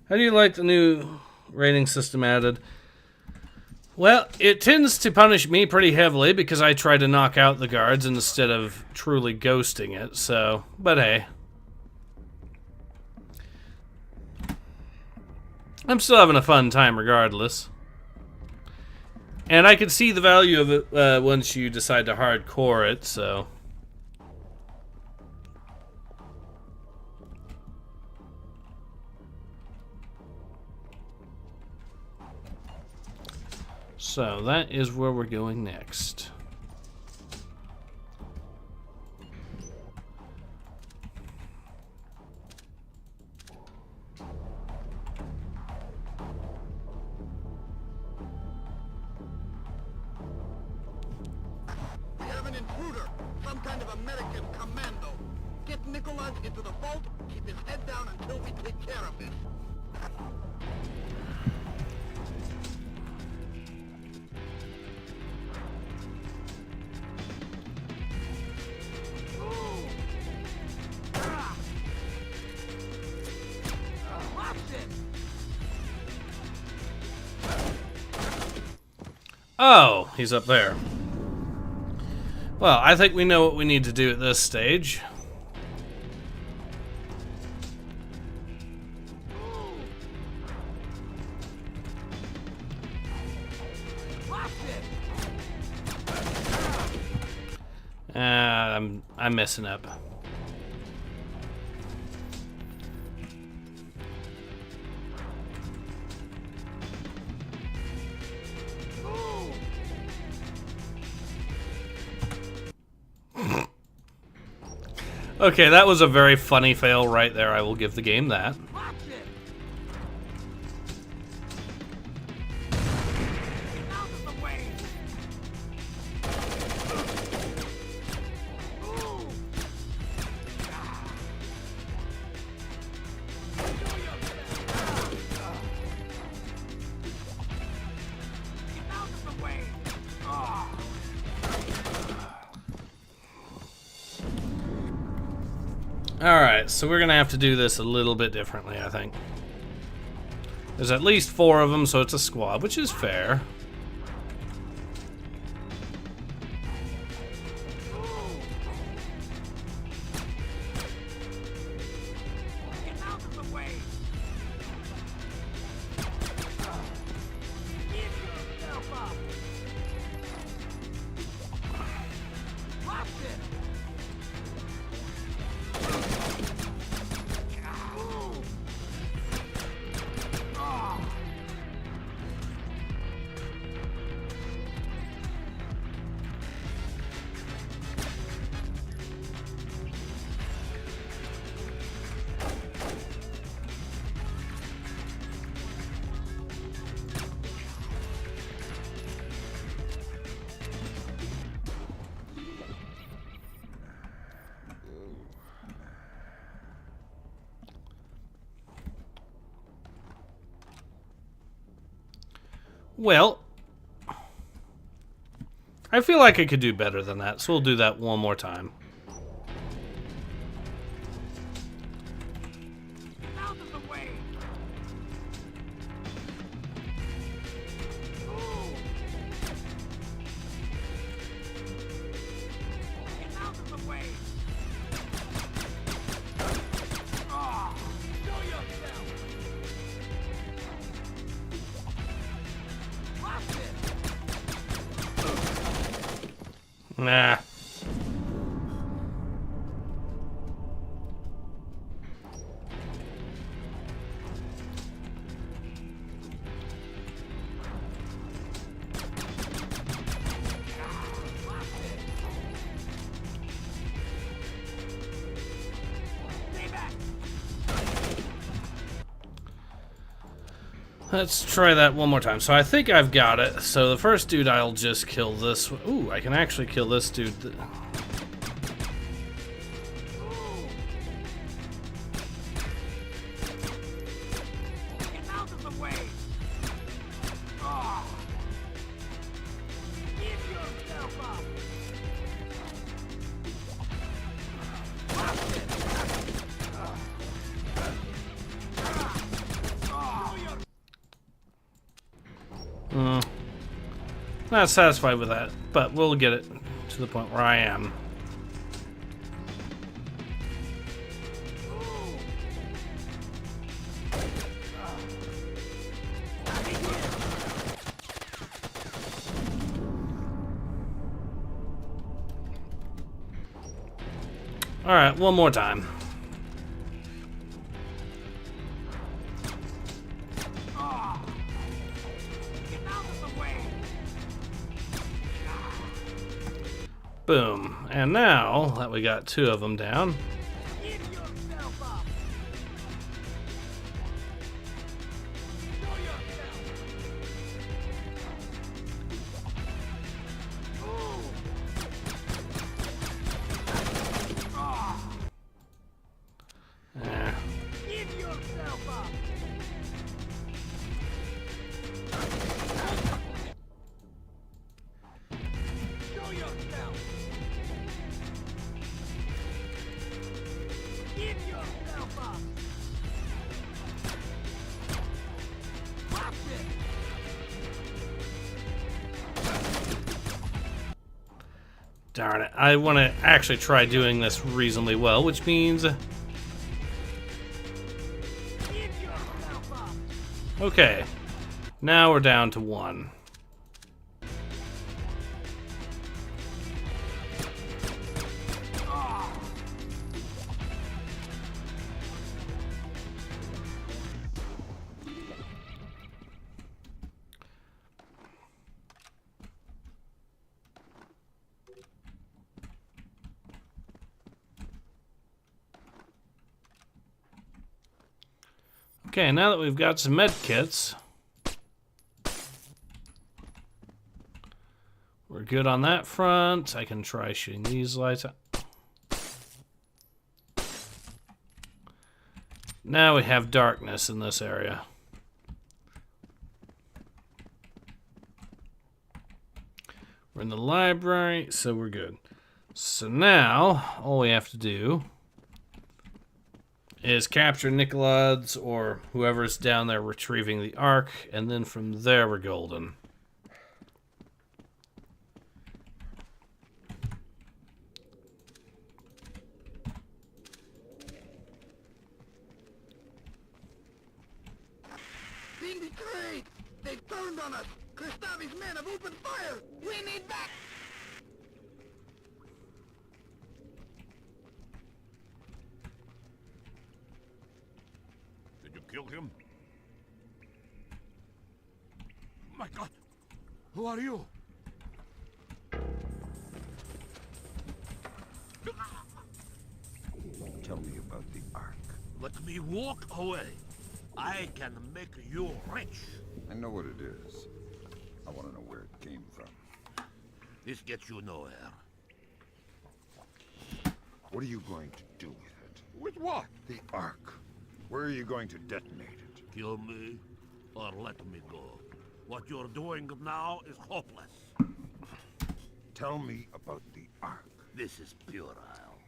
How do you like the new rating system added? Well, it tends to punish me pretty heavily because I try to knock out the guards instead of truly ghosting it, so, but hey. I'm still having a fun time regardless. And I can see the value of it once you decide to hardcore it, so. So that is where we're going next. We have an intruder, some kind of American commando. Get Nicholas into the vault, keep his head down until we take care of this. Oh, he's up there. Well, I think we know what we need to do at this stage. I'm messing up. Okay, that was a very funny fail right there. I will give the game that. Alright, so we're gonna have to do this a little bit differently, I think. There's at least 4 of them, so it's a squad, which is fair. Well, I feel like I could do better than that, so we'll do that one more time. Nah. Let's try that one more time. So I think I've got it. So the first dude, I'll just kill this. Ooh, I can actually kill this dude. Not satisfied with that, but we'll get it to the point where I am. Alright, one more time. Boom. And now that we got two of them down, darn it. I want to actually try doing this reasonably well, which means... Okay. Now we're down to one. Okay, now that we've got some med kits, we're good on that front. I can try shooting these lights out. Now we have darkness in this area. We're in the library, so we're good. So now, all we have to do is capture Nikolod's or whoever's down there retrieving the Ark, and then from there we're golden. Being betrayed! They turned on us! Kristavi's men have opened fire! We need back! Kill him? My God! Who are you? Tell me about the Ark. Let me walk away. I can make you rich. I know what it is. I want to know where it came from. This gets you nowhere. What are you going to do with it? With what? The Ark. Where are you going to detonate it? Kill me, or let me go. What you're doing now is hopeless. Tell me about the Ark. This is puerile.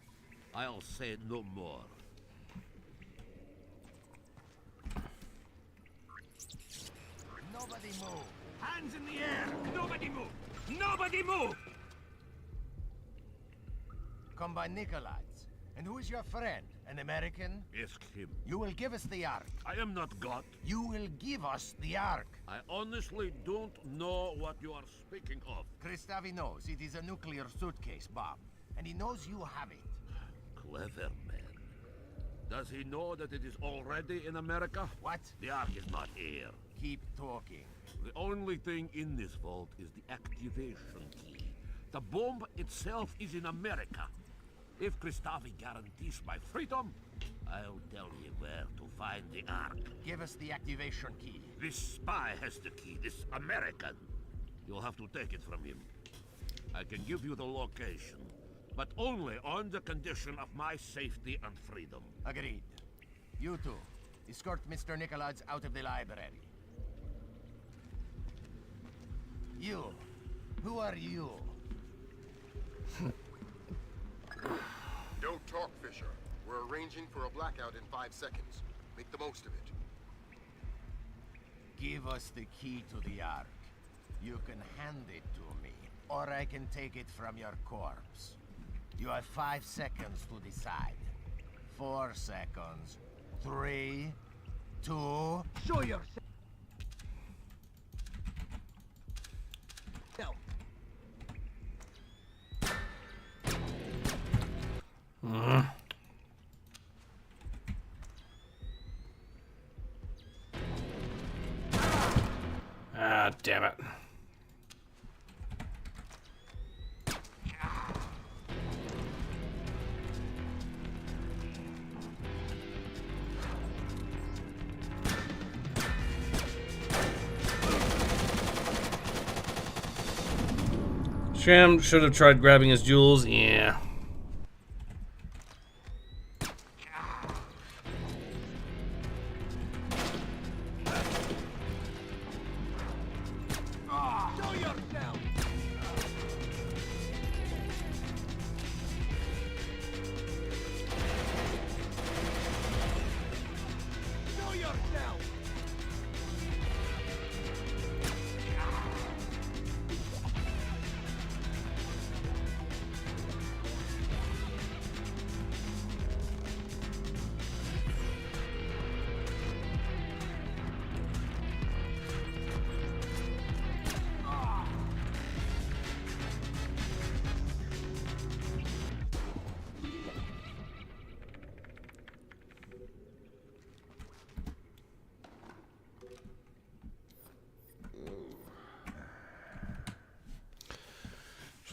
I'll say no more. Nobody move! Hands in the air! Nobody move! Nobody move! Come by Nikolai's. And who is your friend? An American? Ask him. You will give us the Ark. I am not God. You will give us the Ark. I honestly don't know what you are speaking of. Kristavi knows it is a nuclear suitcase bomb. And he knows you have it. Clever man. Does he know that it is already in America? What? The Ark is not here. Keep talking. The only thing in this vault is the activation key. The bomb itself is in America. If Kristavi guarantees my freedom, I'll tell you where to find the Ark. Give us the activation key. This spy has the key, this American. You'll have to take it from him. I can give you the location, but only on the condition of my safety and freedom. Agreed. You two, escort Mr. Nikolai's out of the library. You. Who are you? Don't talk, Fisher. We're arranging for a blackout in 5 seconds. Make the most of it. Give us the key to the Ark. You can hand it to me, or I can take it from your corpse. You have 5 seconds to decide. 4 seconds. 3, 2... Show yourself! Ah, damn it. Sham should have tried grabbing his jewels. Yeah.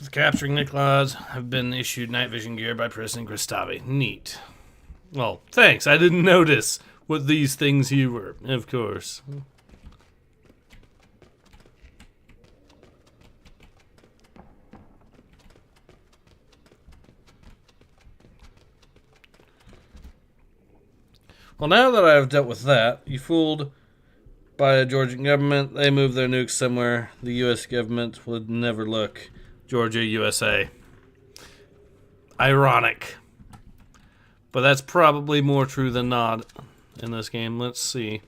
Capturing Niklauds have been issued night vision gear by President Kristavi. Neat. Well, thanks. I didn't notice what these things here were, of course. Well, now that I have dealt with that, you fooled by the Georgian government. They moved their nukes somewhere the U.S. government would never look. Georgia, USA. Ironic. But that's probably more true than not in this game. Let's see.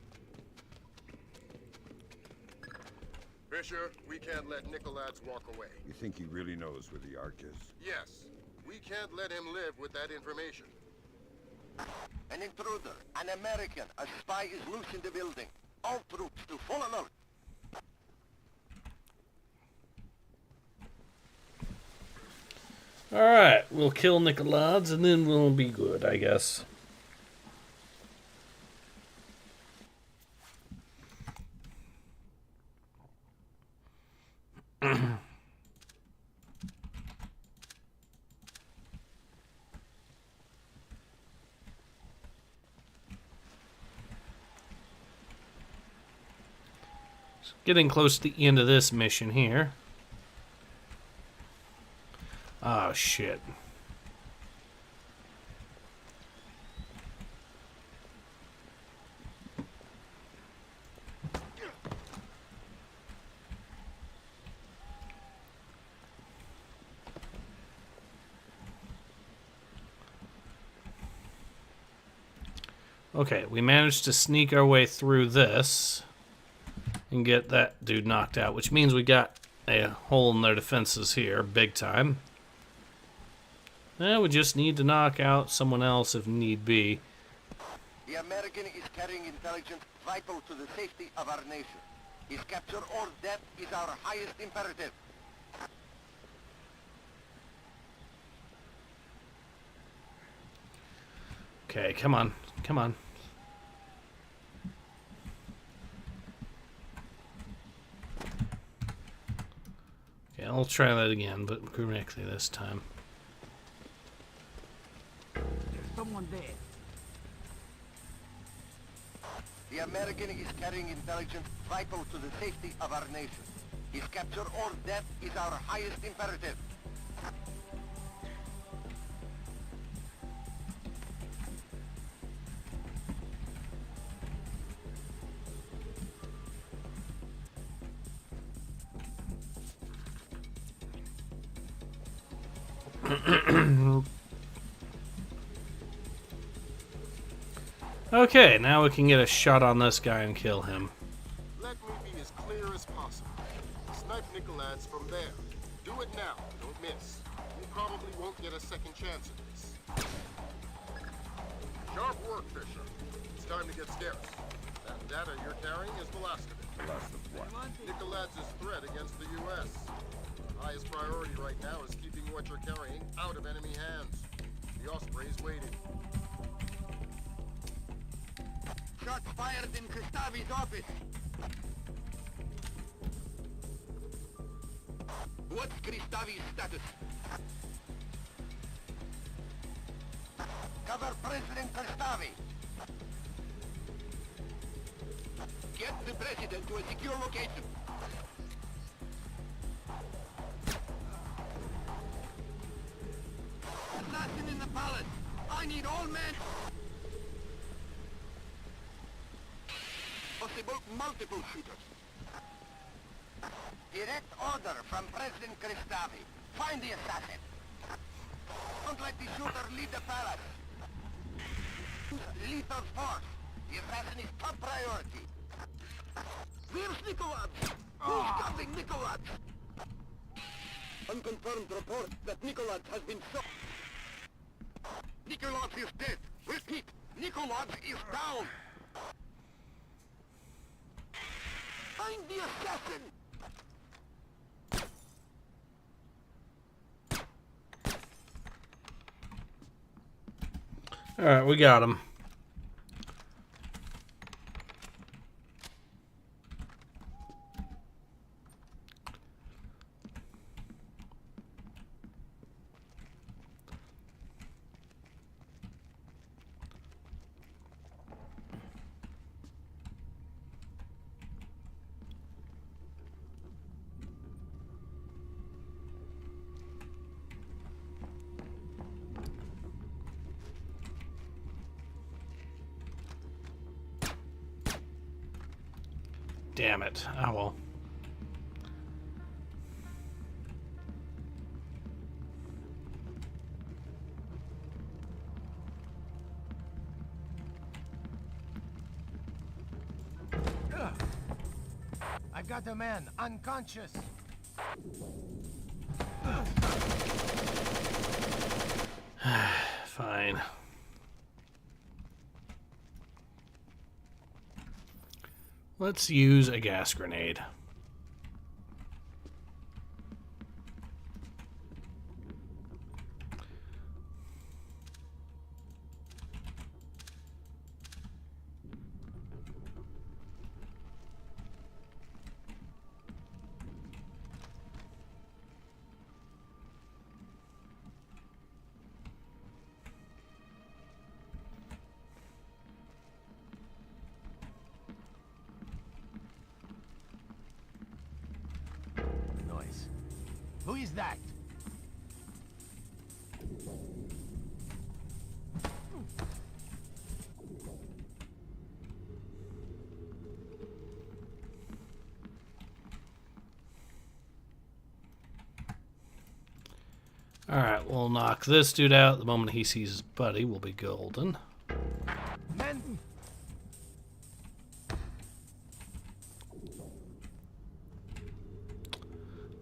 Fisher, we can't let Nikolaids walk away. You think he really knows where the Ark is? Yes. We can't let him live with that information. An intruder, an American, a spy is loose in the building. All troops to full alert. Alright, we'll kill Nikolaids and then we'll be good, I guess. Getting close to the end of this mission here. Oh, shit. Okay, we managed to sneak our way through this and get that dude knocked out, which means we got a hole in their defenses here, big time. We just need to knock out someone else if need be. The American is carrying intelligence vital to the safety of our nation. His capture or death is our highest imperative. Okay, come on. Come on. Okay, I'll try that again, but correctly this time. Someone there. The American is carrying intelligence vital to the safety of our nation. His capture or death is our highest imperative. Okay, now we can get a shot on this guy and kill him. Let me be as clear as possible. revive Nikolads from there. Do it now, don't miss. You probably won't get a second chance at this. Sharp work, Fisher. It's time to get scarce. That data you're carrying is the last of it. The last of what? Nikolads' threat against the U.S. Highest priority right now is keeping what you're carrying out of enemy hands. The Osprey's waiting. Shots fired in Kristavi's office. What's Kristavi's status? Cover President Kristavi. Get the president to a secure location. Assassin in the palace. I need all men. Possible multiple shooters. Direct order from President Kristavi. Find the assassin. Don't let the shooter leave the palace. Lethal force. The assassin is top priority. Where's Nikolads? Who's covering Nikolads? Unconfirmed report that Nikolads has been shot. Nikolads is dead. Repeat, Nikolads is down. Find the assassin. All right, we got him. Damn it. Oh well. I've got a man unconscious. Fine. Let's use a gas grenade. Who is that? Alright, we'll knock this dude out. The moment he sees his buddy, we'll be golden. Men.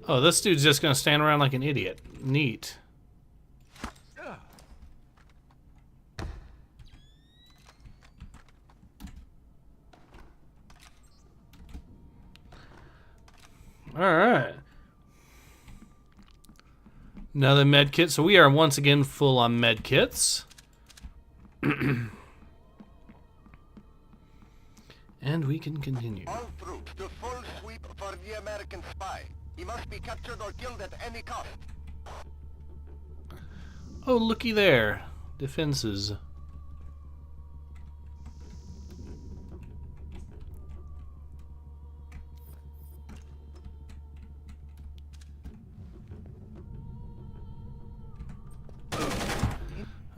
Oh, this dude's just gonna stand around like an idiot. Neat. Alright. Another med kit. So we are once again full on med kits. And we can continue. All troops to full sweep for the American spy. He must be captured or killed at any cost. Oh, looky there. Defenses.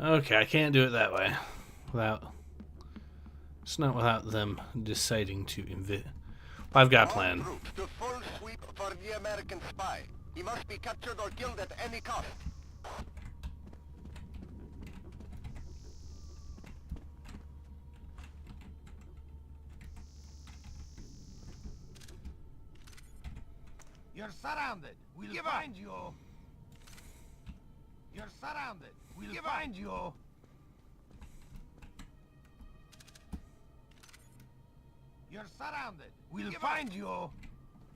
Okay, I can't do it that way. Without... It's not without them deciding to invade. I've got a plan. All troops to full sweep for the American spy. He must be captured or killed at any cost. You're surrounded. We'll find you. You're surrounded. We'll find you. You're surrounded. We'll find you.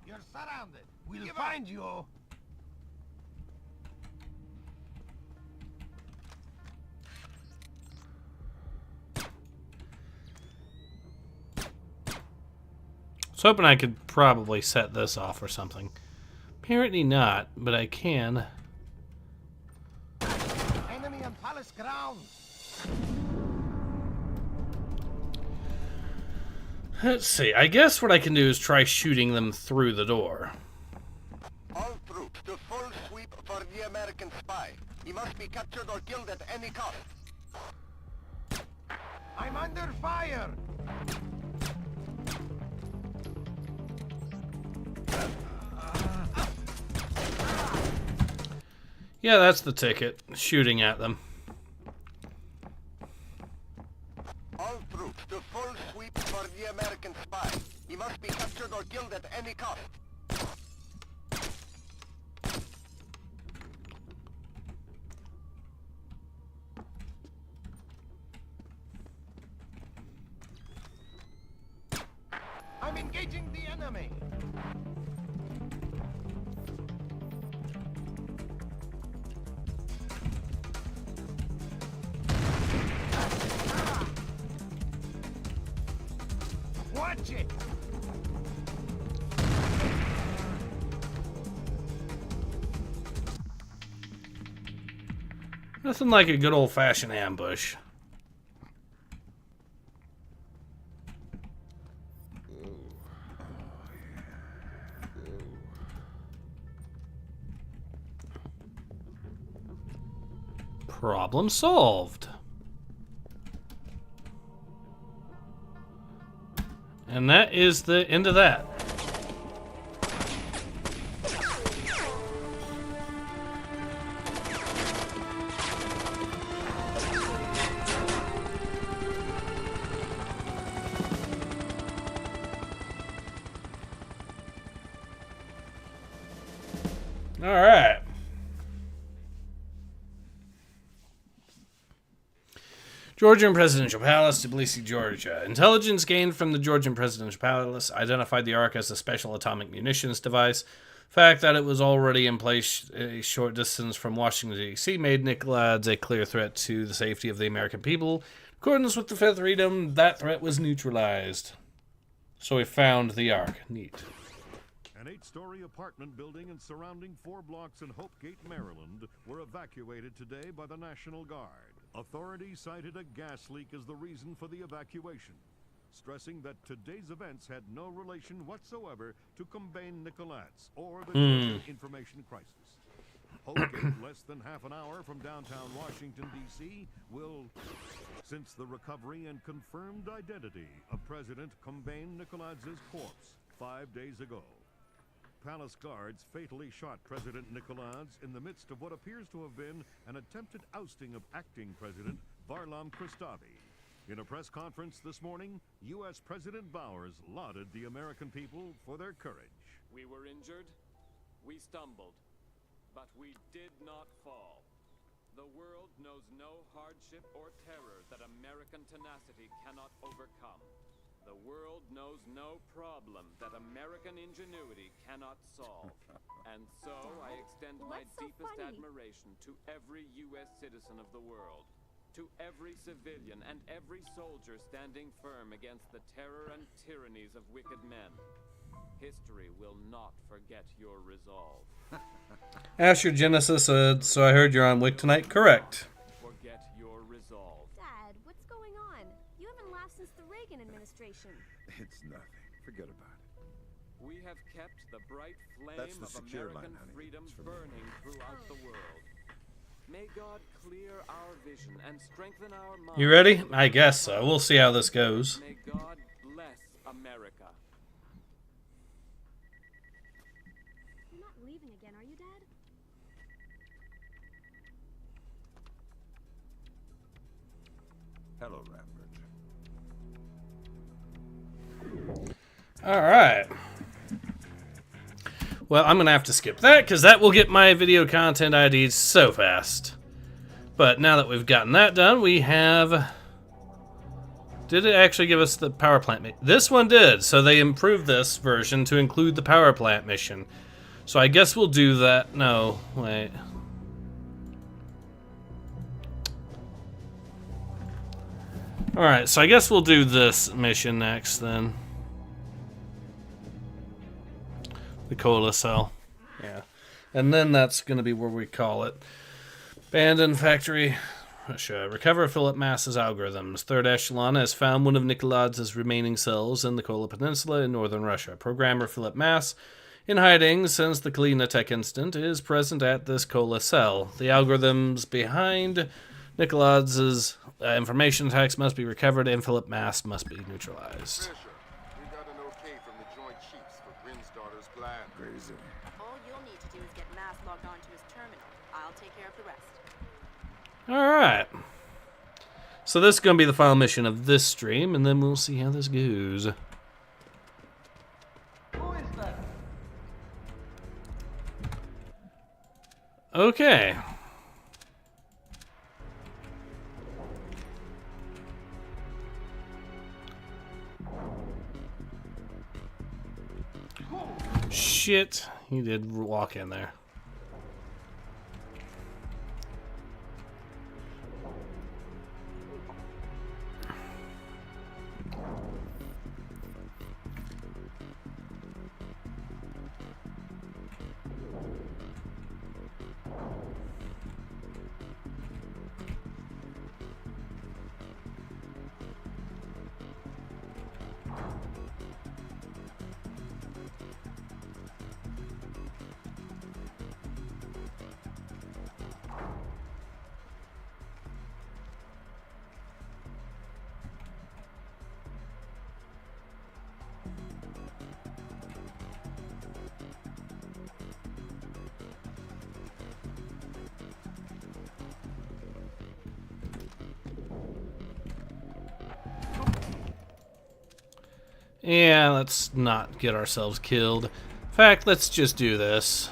You're surrounded. We'll find you. I was hoping I could probably set this off or something. Apparently not, but I can. Enemy on palace ground. Let's see. I guess what I can do is try shooting them through the door. All troops to full sweep for the American spy. He must be captured or killed at any cost. I'm under fire. Yeah, that's the ticket. Shooting at them. All troops to full sweep for the American spy. He must be captured or killed at any cost. I'm engaging the enemy. Watch it. Nothing like a good old-fashioned ambush. Problem solved. And that is the end of that. All right. Georgian Presidential Palace, Tbilisi, Georgia. Intelligence gained from the Georgian Presidential Palace identified the Ark as a special atomic munitions device. The fact that it was already in place a short distance from Washington, D.C. made Nikolaides a clear threat to the safety of the American people. In accordance with the Fifth Freedom, that threat was neutralized. So we found the Ark. Neat. An 8-story apartment building and surrounding 4 blocks in Hopegate, Maryland, were evacuated today by the National Guard. Authorities cited a gas leak as the reason for the evacuation, stressing that today's events had no relation whatsoever to Combine Nicolaides or the Georgian information crisis. Hopegate, less than half an hour from downtown Washington, D.C., will, since the recovery and confirmed identity of President Combine Nicolaides' corpse 5 days ago. Palace guards fatally shot President Nicolaides in the midst of what appears to have been an attempted ousting of acting President Varlam Kristavi. In a press conference this morning, U.S. President Bowers lauded the American people for their courage. We were injured, we stumbled, but we did not fall. The world knows no hardship or terror that American tenacity cannot overcome. The world knows no problem that American ingenuity cannot solve. And so I extend my deepest admiration to every U.S. citizen of the world, to every civilian and every soldier standing firm against the terror and tyrannies of wicked men. History will not forget your resolve. Asher Genesis said, so I heard you're on Wick tonight. Correct. Forget your resolve. Dad, what's going on? You haven't laughed since the Reagan administration. It's nothing. Forget about it. We have kept the bright flame That's the of secure American line, honey. freedom It's for me. burning throughout the world. May God clear our vision and strengthen our minds. You ready? I guess so. We'll see how this goes. May God bless America. You're not leaving again, are you, Dad? Hello, Lambert. All right. Well, I'm going to have to skip that because that will get my video content IDs so fast. But now that we've gotten that done, we have... Did it actually give us the power plant? This one did, so they improved this version to include the power plant mission. So I guess we'll do that. No, wait. Alright, so I guess we'll do this mission next then. The cola cell. Yeah. And then that's going to be where we call it. Abandoned factory. Russia. Recover Philip Mass's algorithms. Third echelon has found one of Nikolads' remaining cells in the Kola Peninsula in northern Russia. Programmer Philip Mass, in hiding since the Kalina Tech incident, is present at this Kola cell. The algorithms behind Nikolads' information attacks must be recovered and Philip Mass must be neutralized. Fisher, we got an okay from the Joint Chiefs for Bryn's daughter's plan. Crazy. All you'll need to do is get Mass logged onto his terminal. I'll take care of the rest. Alright. So this is going to be the final mission of this stream, and then we'll see how this goes. Okay. Shit. He did walk in there. Yeah, let's not get ourselves killed. In fact, let's just do this.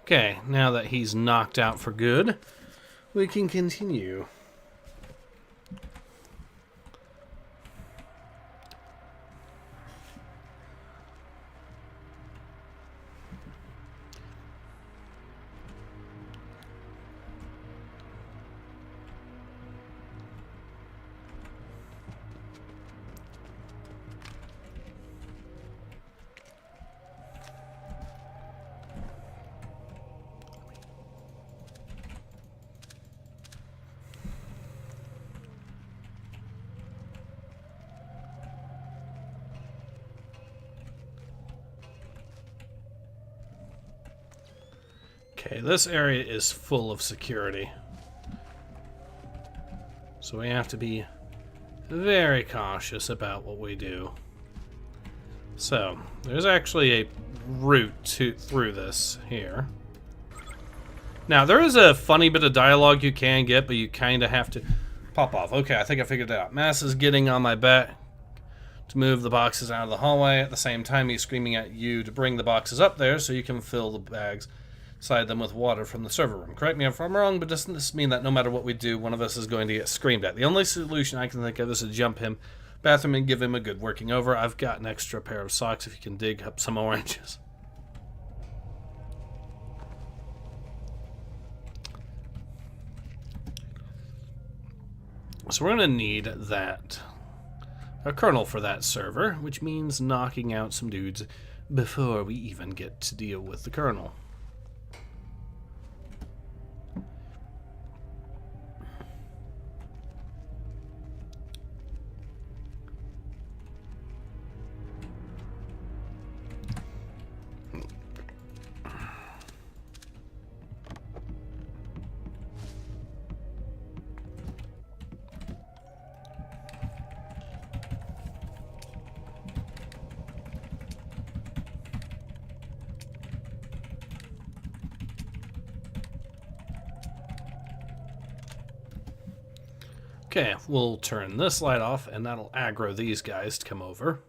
Okay, now that he's knocked out for good, we can continue. Okay, this area is full of security. So we have to be very cautious about what we do. So, there's actually a route through this here. Now, there is a funny bit of dialogue you can get, but you kind of have to pop off. Okay, I think I figured it out. Mass is getting on my back to move the boxes out of the hallway. At the same time, he's screaming at you to bring the boxes up there so you can fill the bags. Side them with water from the server room. Correct me if I'm wrong, but doesn't this mean that no matter what we do, one of us is going to get screamed at? The only solution I can think of is to jump him, bathroom, and give him a good working over. I've got an extra pair of socks if you can dig up some oranges. So we're going to need that, a kernel for that server, which means knocking out some dudes before we even get to deal with the kernel. Okay, we'll turn this light off, and that'll aggro these guys to come over.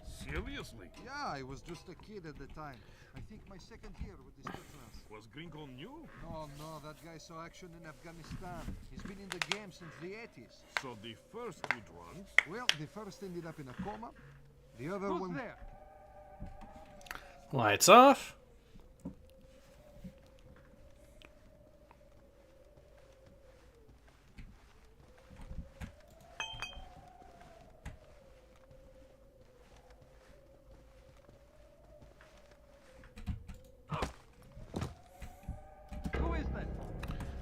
Seriously? Yeah, I was just a kid at the time. I think my second year with the Spetsnaz. Was Gringo new? No, that guy saw action in Afghanistan. He's been in the game since the 80s. So the first two drums... Well, the first ended up in a coma. The other Who's one... there? Lights off. Who is that?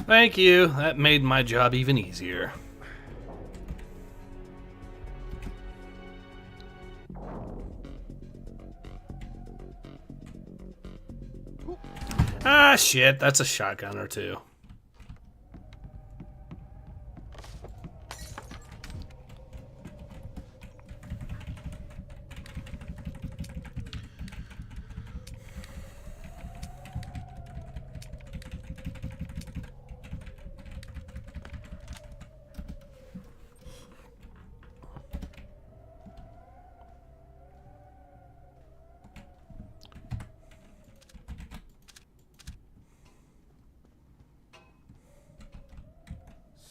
Thank you. That made my job even easier. Ah, shit. That's a shotgun or two.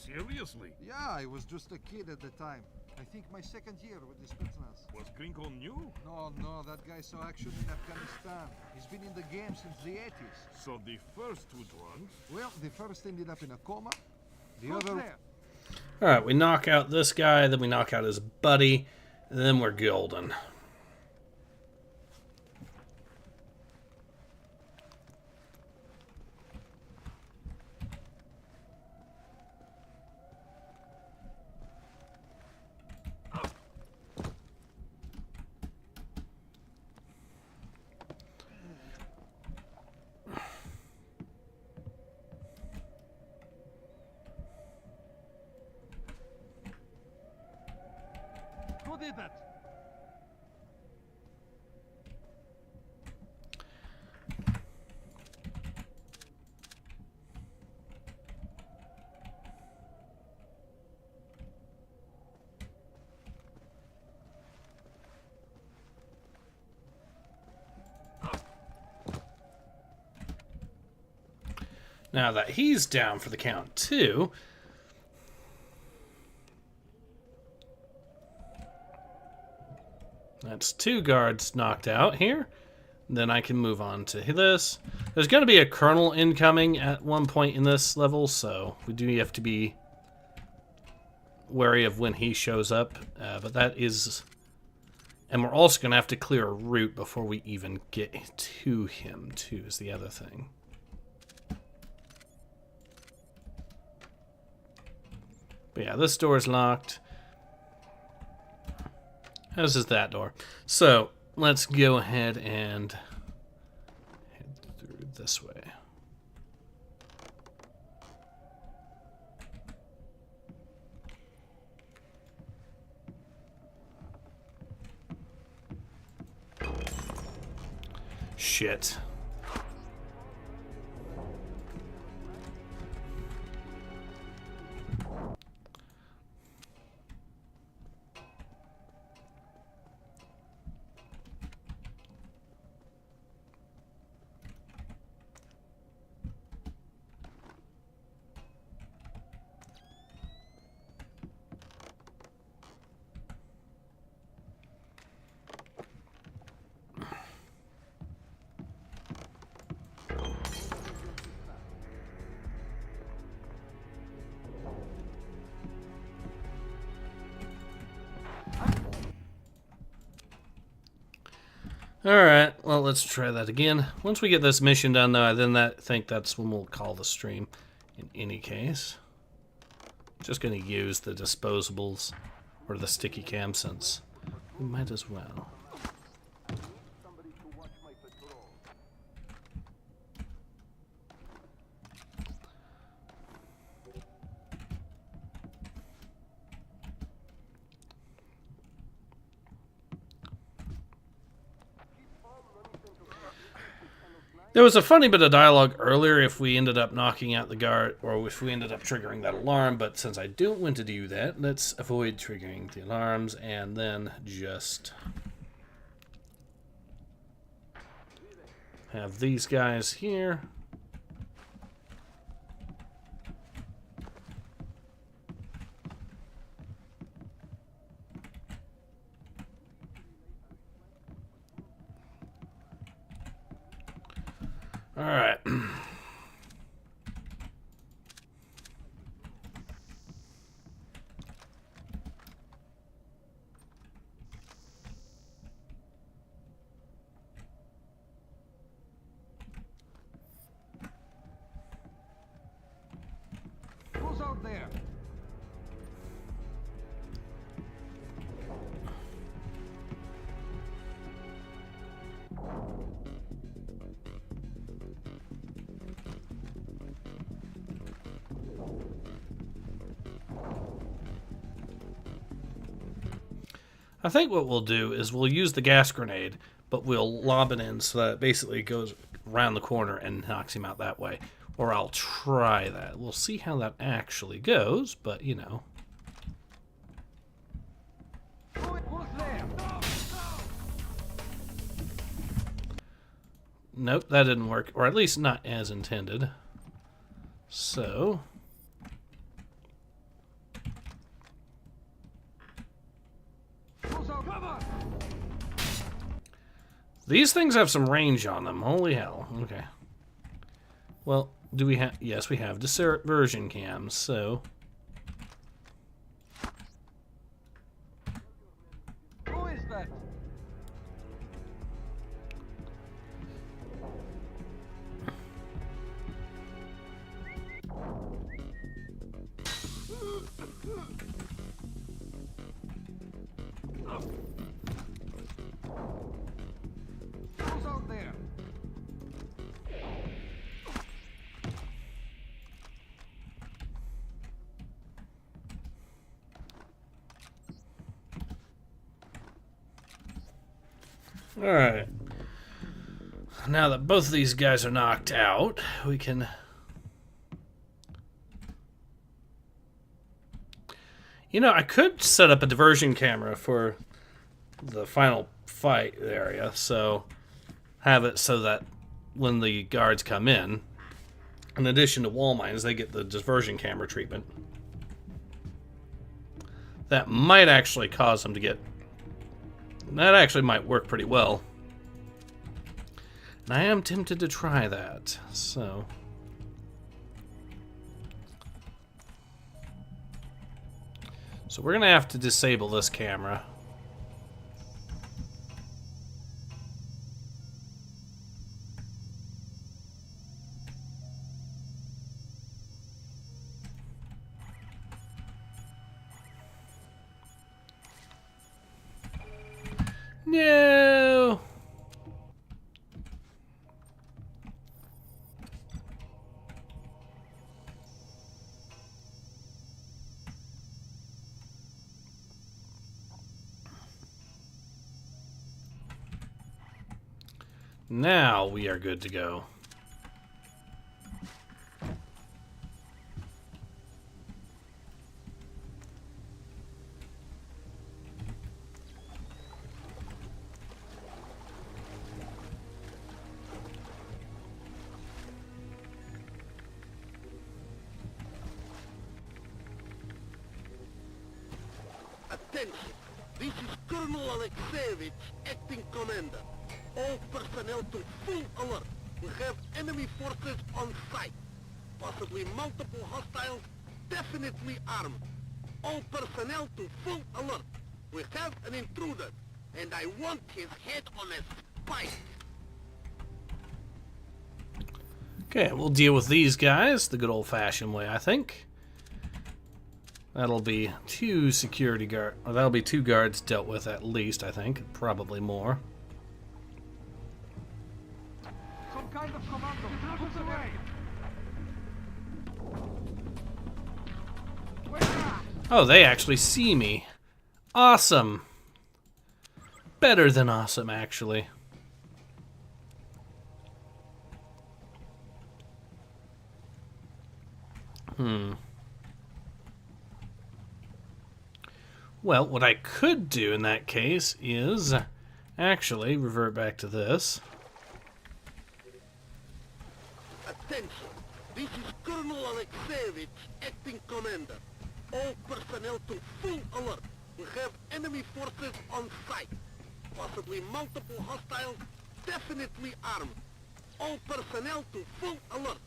Seriously? Yeah, I was just a kid at the time. I think my second year with the Spetsnaz. Was Gringo new? No, that guy saw action in Afghanistan. He's been in the game since the 80s. So the first two drums... Well, the first ended up in a coma. The Who's other... there? Alright, we knock out this guy, then we knock out his buddy, and then we're golden. Who did that? Now that he's down for the count too, that's 2 guards knocked out here. Then I can move on to this. There's going to be a colonel incoming at one point in this level, so we do have to be wary of when he shows up. But that is... And we're also going to have to clear a route before we even get to him, too, is the other thing. But yeah, this door is locked. As is that door. So, let's go ahead and head through this way. Shit. Alright, well, let's try that again. Once we get this mission done, though, I think that's when we'll call the stream. In any case, just going to use the disposables or the sticky cam since we might as well. There was a funny bit of dialogue earlier if we ended up knocking out the guard, or if we ended up triggering that alarm, but since I don't want to do that, let's avoid triggering the alarms and then just have these guys here. All right. Who's out there? I think what we'll do is we'll use the gas grenade, but we'll lob it in so that it basically goes around the corner and knocks him out that way. Or I'll try that. We'll see how that actually goes, but you know. Who's there? Nope, that didn't work. Or at least not as intended. So... these things have some range on them. Holy hell. Okay. Well, do we have... yes, we have diversion cams, so... Who is that? Who's out there? Alright. Now that both of these guys are knocked out, we can... you know, I could set up a diversion camera for the final fight area, so have it so that when the guards come in addition to wall mines, they get the diversion camera treatment. That might actually cause them to get... that actually might work pretty well. And I am tempted to try that, so... so we're going to have to disable this camera. No! Now we are good to go. Attention! This is Colonel Alexeyevich, acting commander. All personnel to full alert. We have enemy forces on site. Possibly multiple hostiles, definitely armed. All personnel to full alert. We have an intruder, and I want his head on a spike. Okay, we'll deal with these guys the good old-fashioned way, I think. That'll be two security guards. Or that'll be two guards dealt with at least, I think. Probably more. Some kind of commando. Put away. Oh, they actually see me. Awesome. Better than awesome, actually. Well, what I could do in that case is actually revert back to this. Attention! This is Colonel Alexeyevich, acting commander. All personnel to full alert. We have enemy forces on site. Possibly multiple hostiles, definitely armed. All personnel to full alert.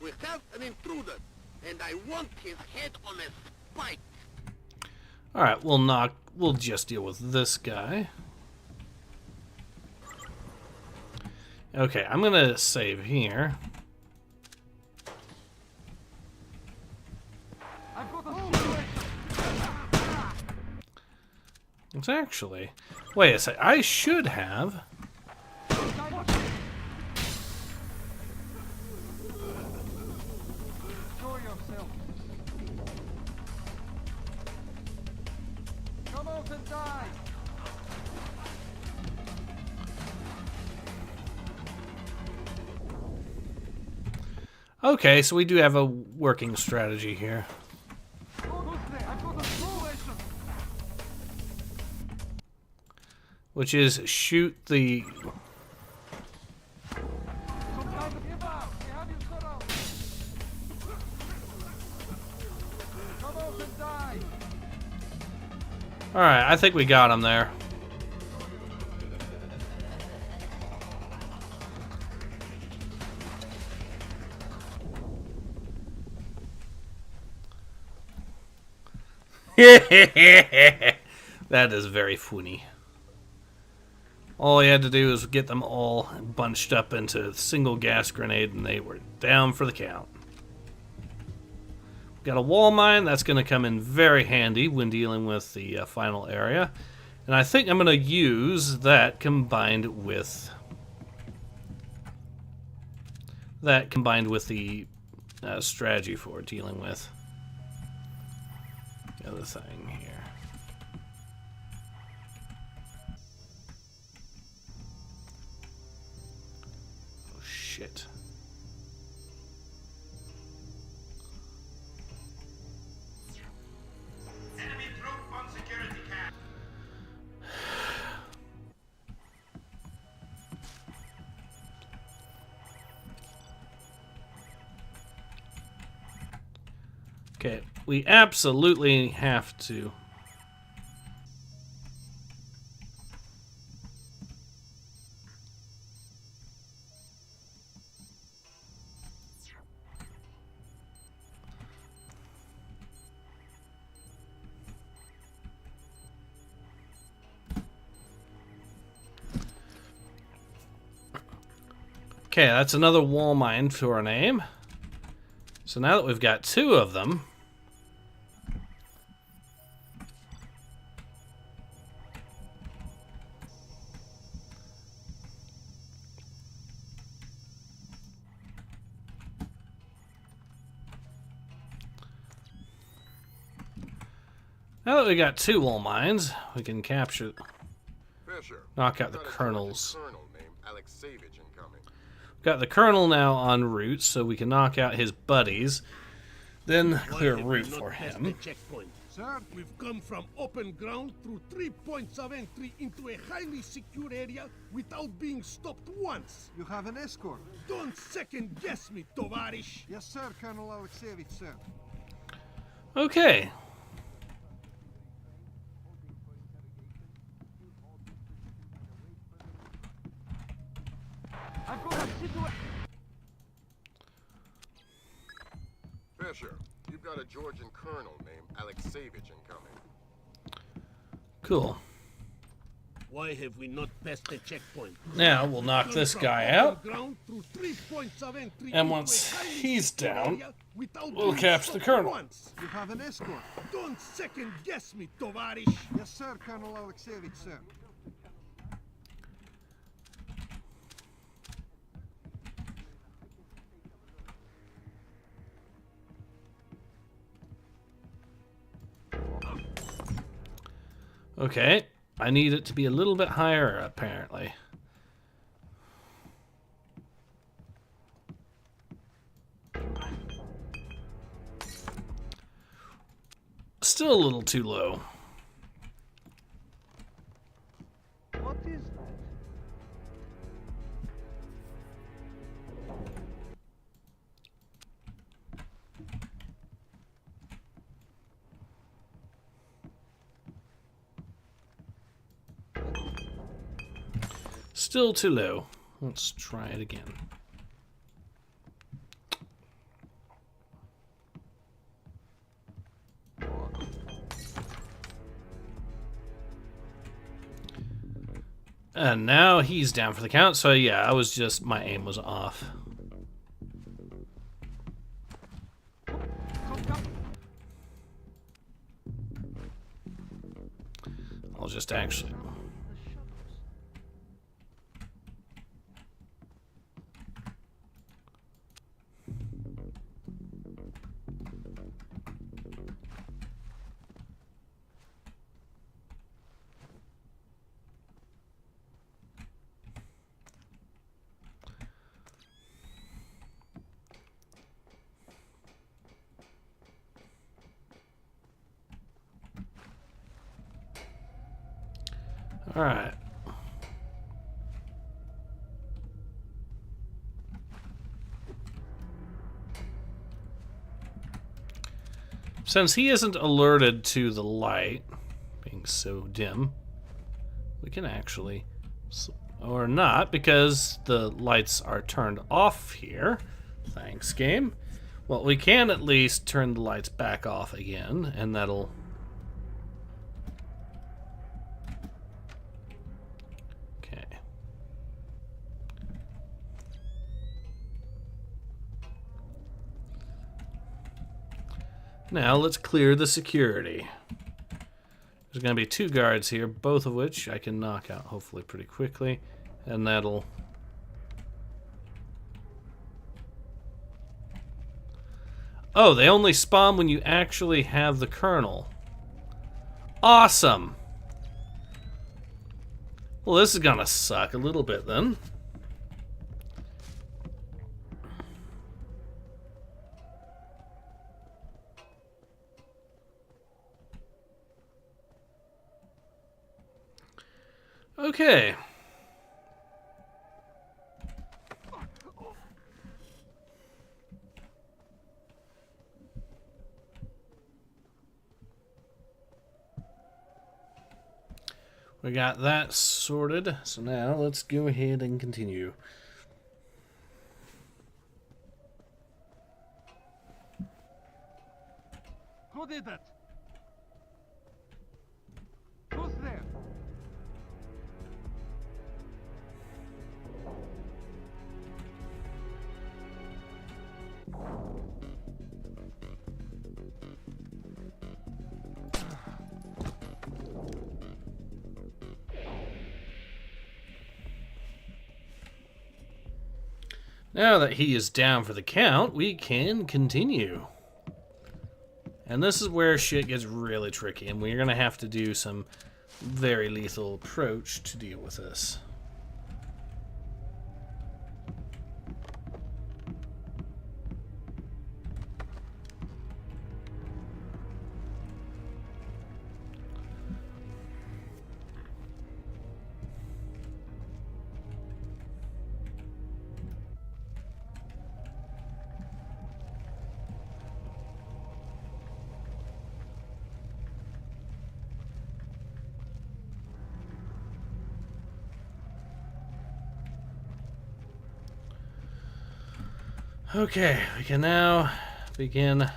We have an intruder, and I want his head on a spike. Alright, we'll just deal with this guy. Okay, I'm gonna save here. It's actually... Wait a sec, I should have... Okay, so we do have a working strategy here. Which is shoot the... Alright, I think we got him there. That is very funny. All he had to do was get them all bunched up into a single gas grenade and they were down for the count. Got a wall mine, that's going to come in very handy when dealing with the final area. And I think I'm going to use that combined with the strategy for dealing with the other thing here. Oh shit. Enemy troop on security camp. Okay, we absolutely have to. Okay, that's another wall mine to our name. So now that we've got two of them, wall mines, we can capture, knock out the colonels. Got the colonel now en route, so we can knock out his buddies, then clear a route for him. Sir, we've come from open ground through 3 points of entry into a highly secure area without being stopped once. You have an escort. Don't second guess me, Tovarish. Yes, sir, Colonel Alexeyevich, sir. Okay. Fisher, you've got a Georgian colonel named Alexeyevich incoming. Cool. Why have we not passed the checkpoint? Now we'll knock this guy out. And once he's down, we'll capture the colonel. You have an escort. Don't second guess me, Tovarish. Yes, sir, Colonel Alexeyevich, sir. Okay, I need it to be a little bit higher, apparently. Still a little too low. What is that? Still too low. Let's try it again. And now he's down for the count, so yeah, my aim was off. I'll just actually... All right. Since he isn't alerted to the light being so dim, we can actually, or not, because the lights are turned off here. Thanks, game. Well, we can at least turn the lights back off again, and that'll... Now let's clear the security. There's going to be 2 guards here, both of which I can knock out hopefully pretty quickly. And that'll... Oh, they only spawn when you actually have the kernel. Awesome! Well, this is going to suck a little bit then. Okay. We got that sorted, so now let's go ahead and continue. Who did that? Who's there? Now that he is down for the count, we can continue. And this is where shit gets really tricky, and we're going to have to do some very lethal approach to deal with this. Okay, we can now begin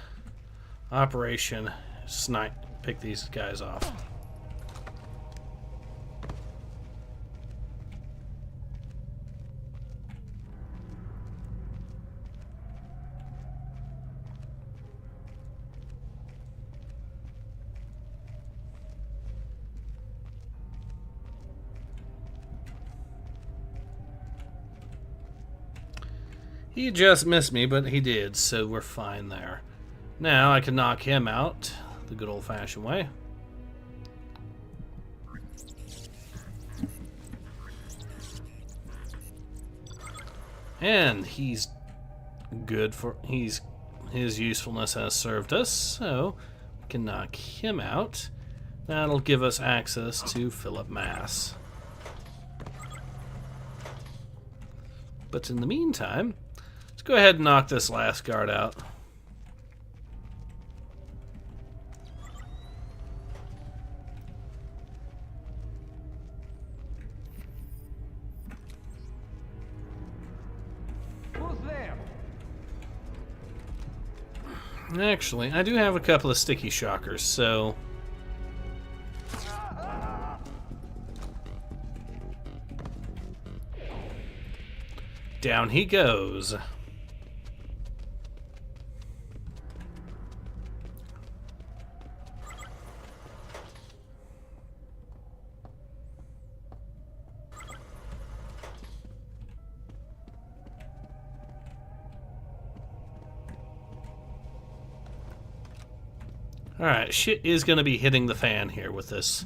Operation Snipe. Pick these guys off. He just missed me, but he did, so we're fine there. Now I can knock him out the good old-fashioned way. And he's good for... his usefulness has served us, so can knock him out. That'll give us access to Philip Mass. But in the meantime, let's go ahead and knock this last guard out. Actually, I do have a couple of sticky shockers, so... down he goes. Alright, shit is going to be hitting the fan here with this.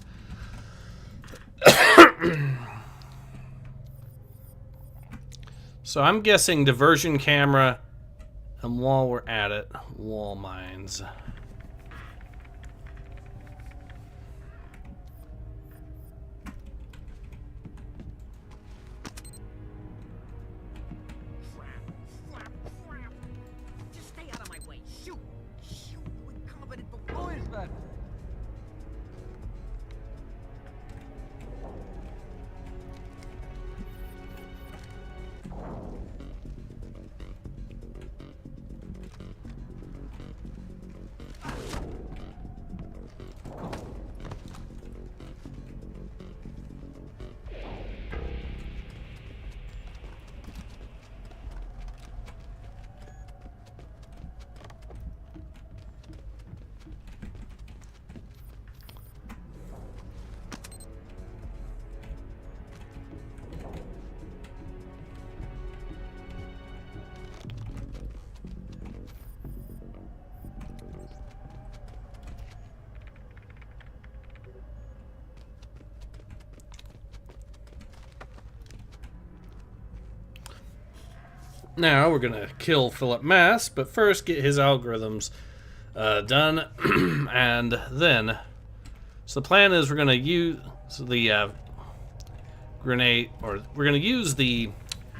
So I'm guessing diversion camera, and while we're at it, wall mines. Just stay out of my way. Shoot! Shoot! Incompetent. Who is that? Now we're gonna kill Philip Mass, but first get his algorithms done, and then. So the plan is we're gonna use the grenade, or we're gonna use the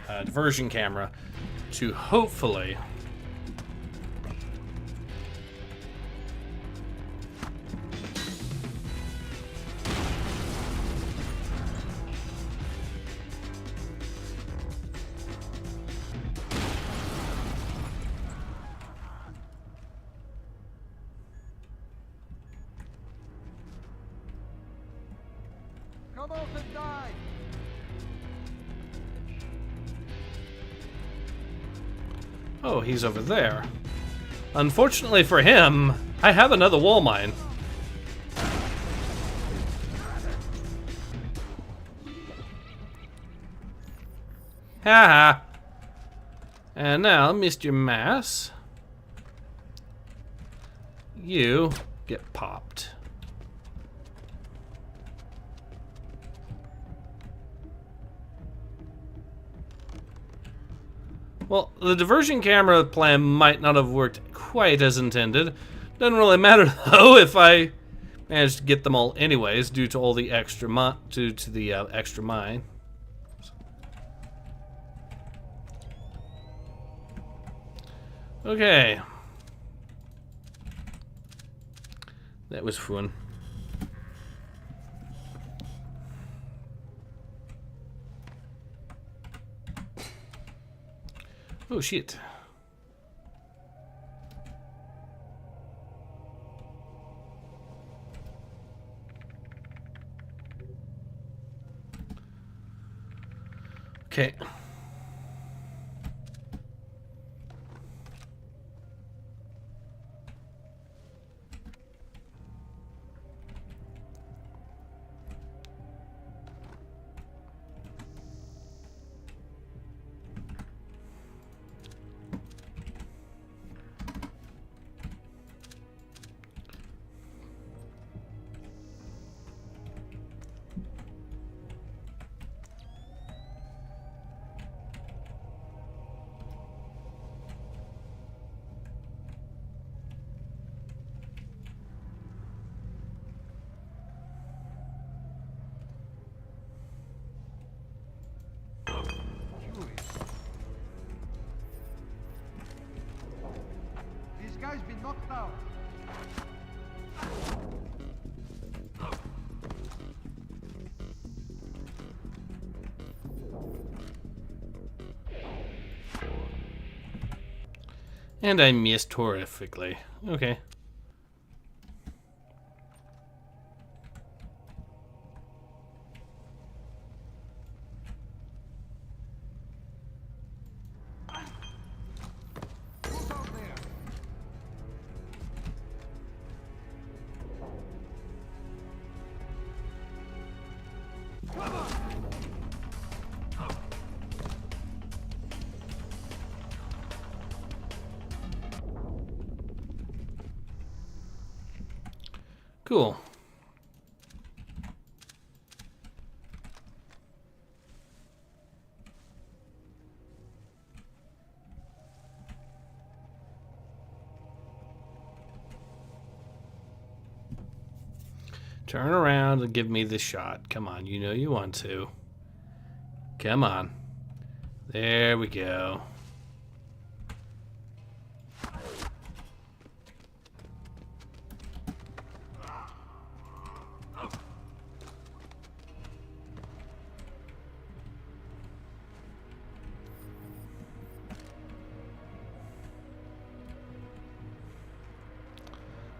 diversion camera to hopefully. Come out and die! Oh, he's over there. Unfortunately for him, I have another wall mine. Haha. And now, Mr. Mass, you get popped. Well, the diversion camera plan might not have worked quite as intended. Doesn't really matter though if I managed to get them all anyways, due to all the extra extra mine. Okay, that was fun. Oh shit. Okay. out. And I missed horrifically. Okay. Cool. Turn around and give me the shot. Come on, you know you want to. Come on. There we go.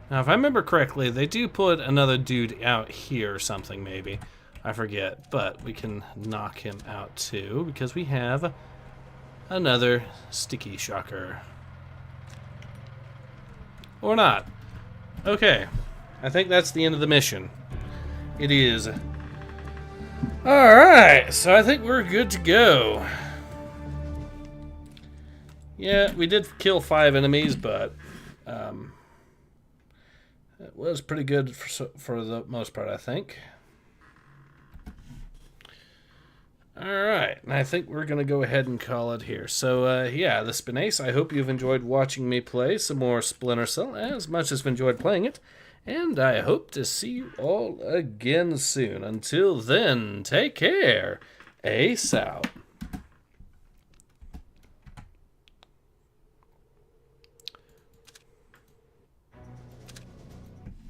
Now, if I remember correctly, they do put another dude out here or something, maybe. I forget, but we can knock him out too, because we have another sticky shocker. Or not. Okay, I think that's the end of the mission. It is. Alright, so I think we're good to go. Yeah, we did kill 5 enemies, but it was pretty good for the most part, I think. Alright, and I think we're going to go ahead and call it here. So, yeah, this has been Ace. I hope you've enjoyed watching me play some more Splinter Cell as much as I've enjoyed playing it. And I hope to see you all again soon. Until then, take care. Ace out.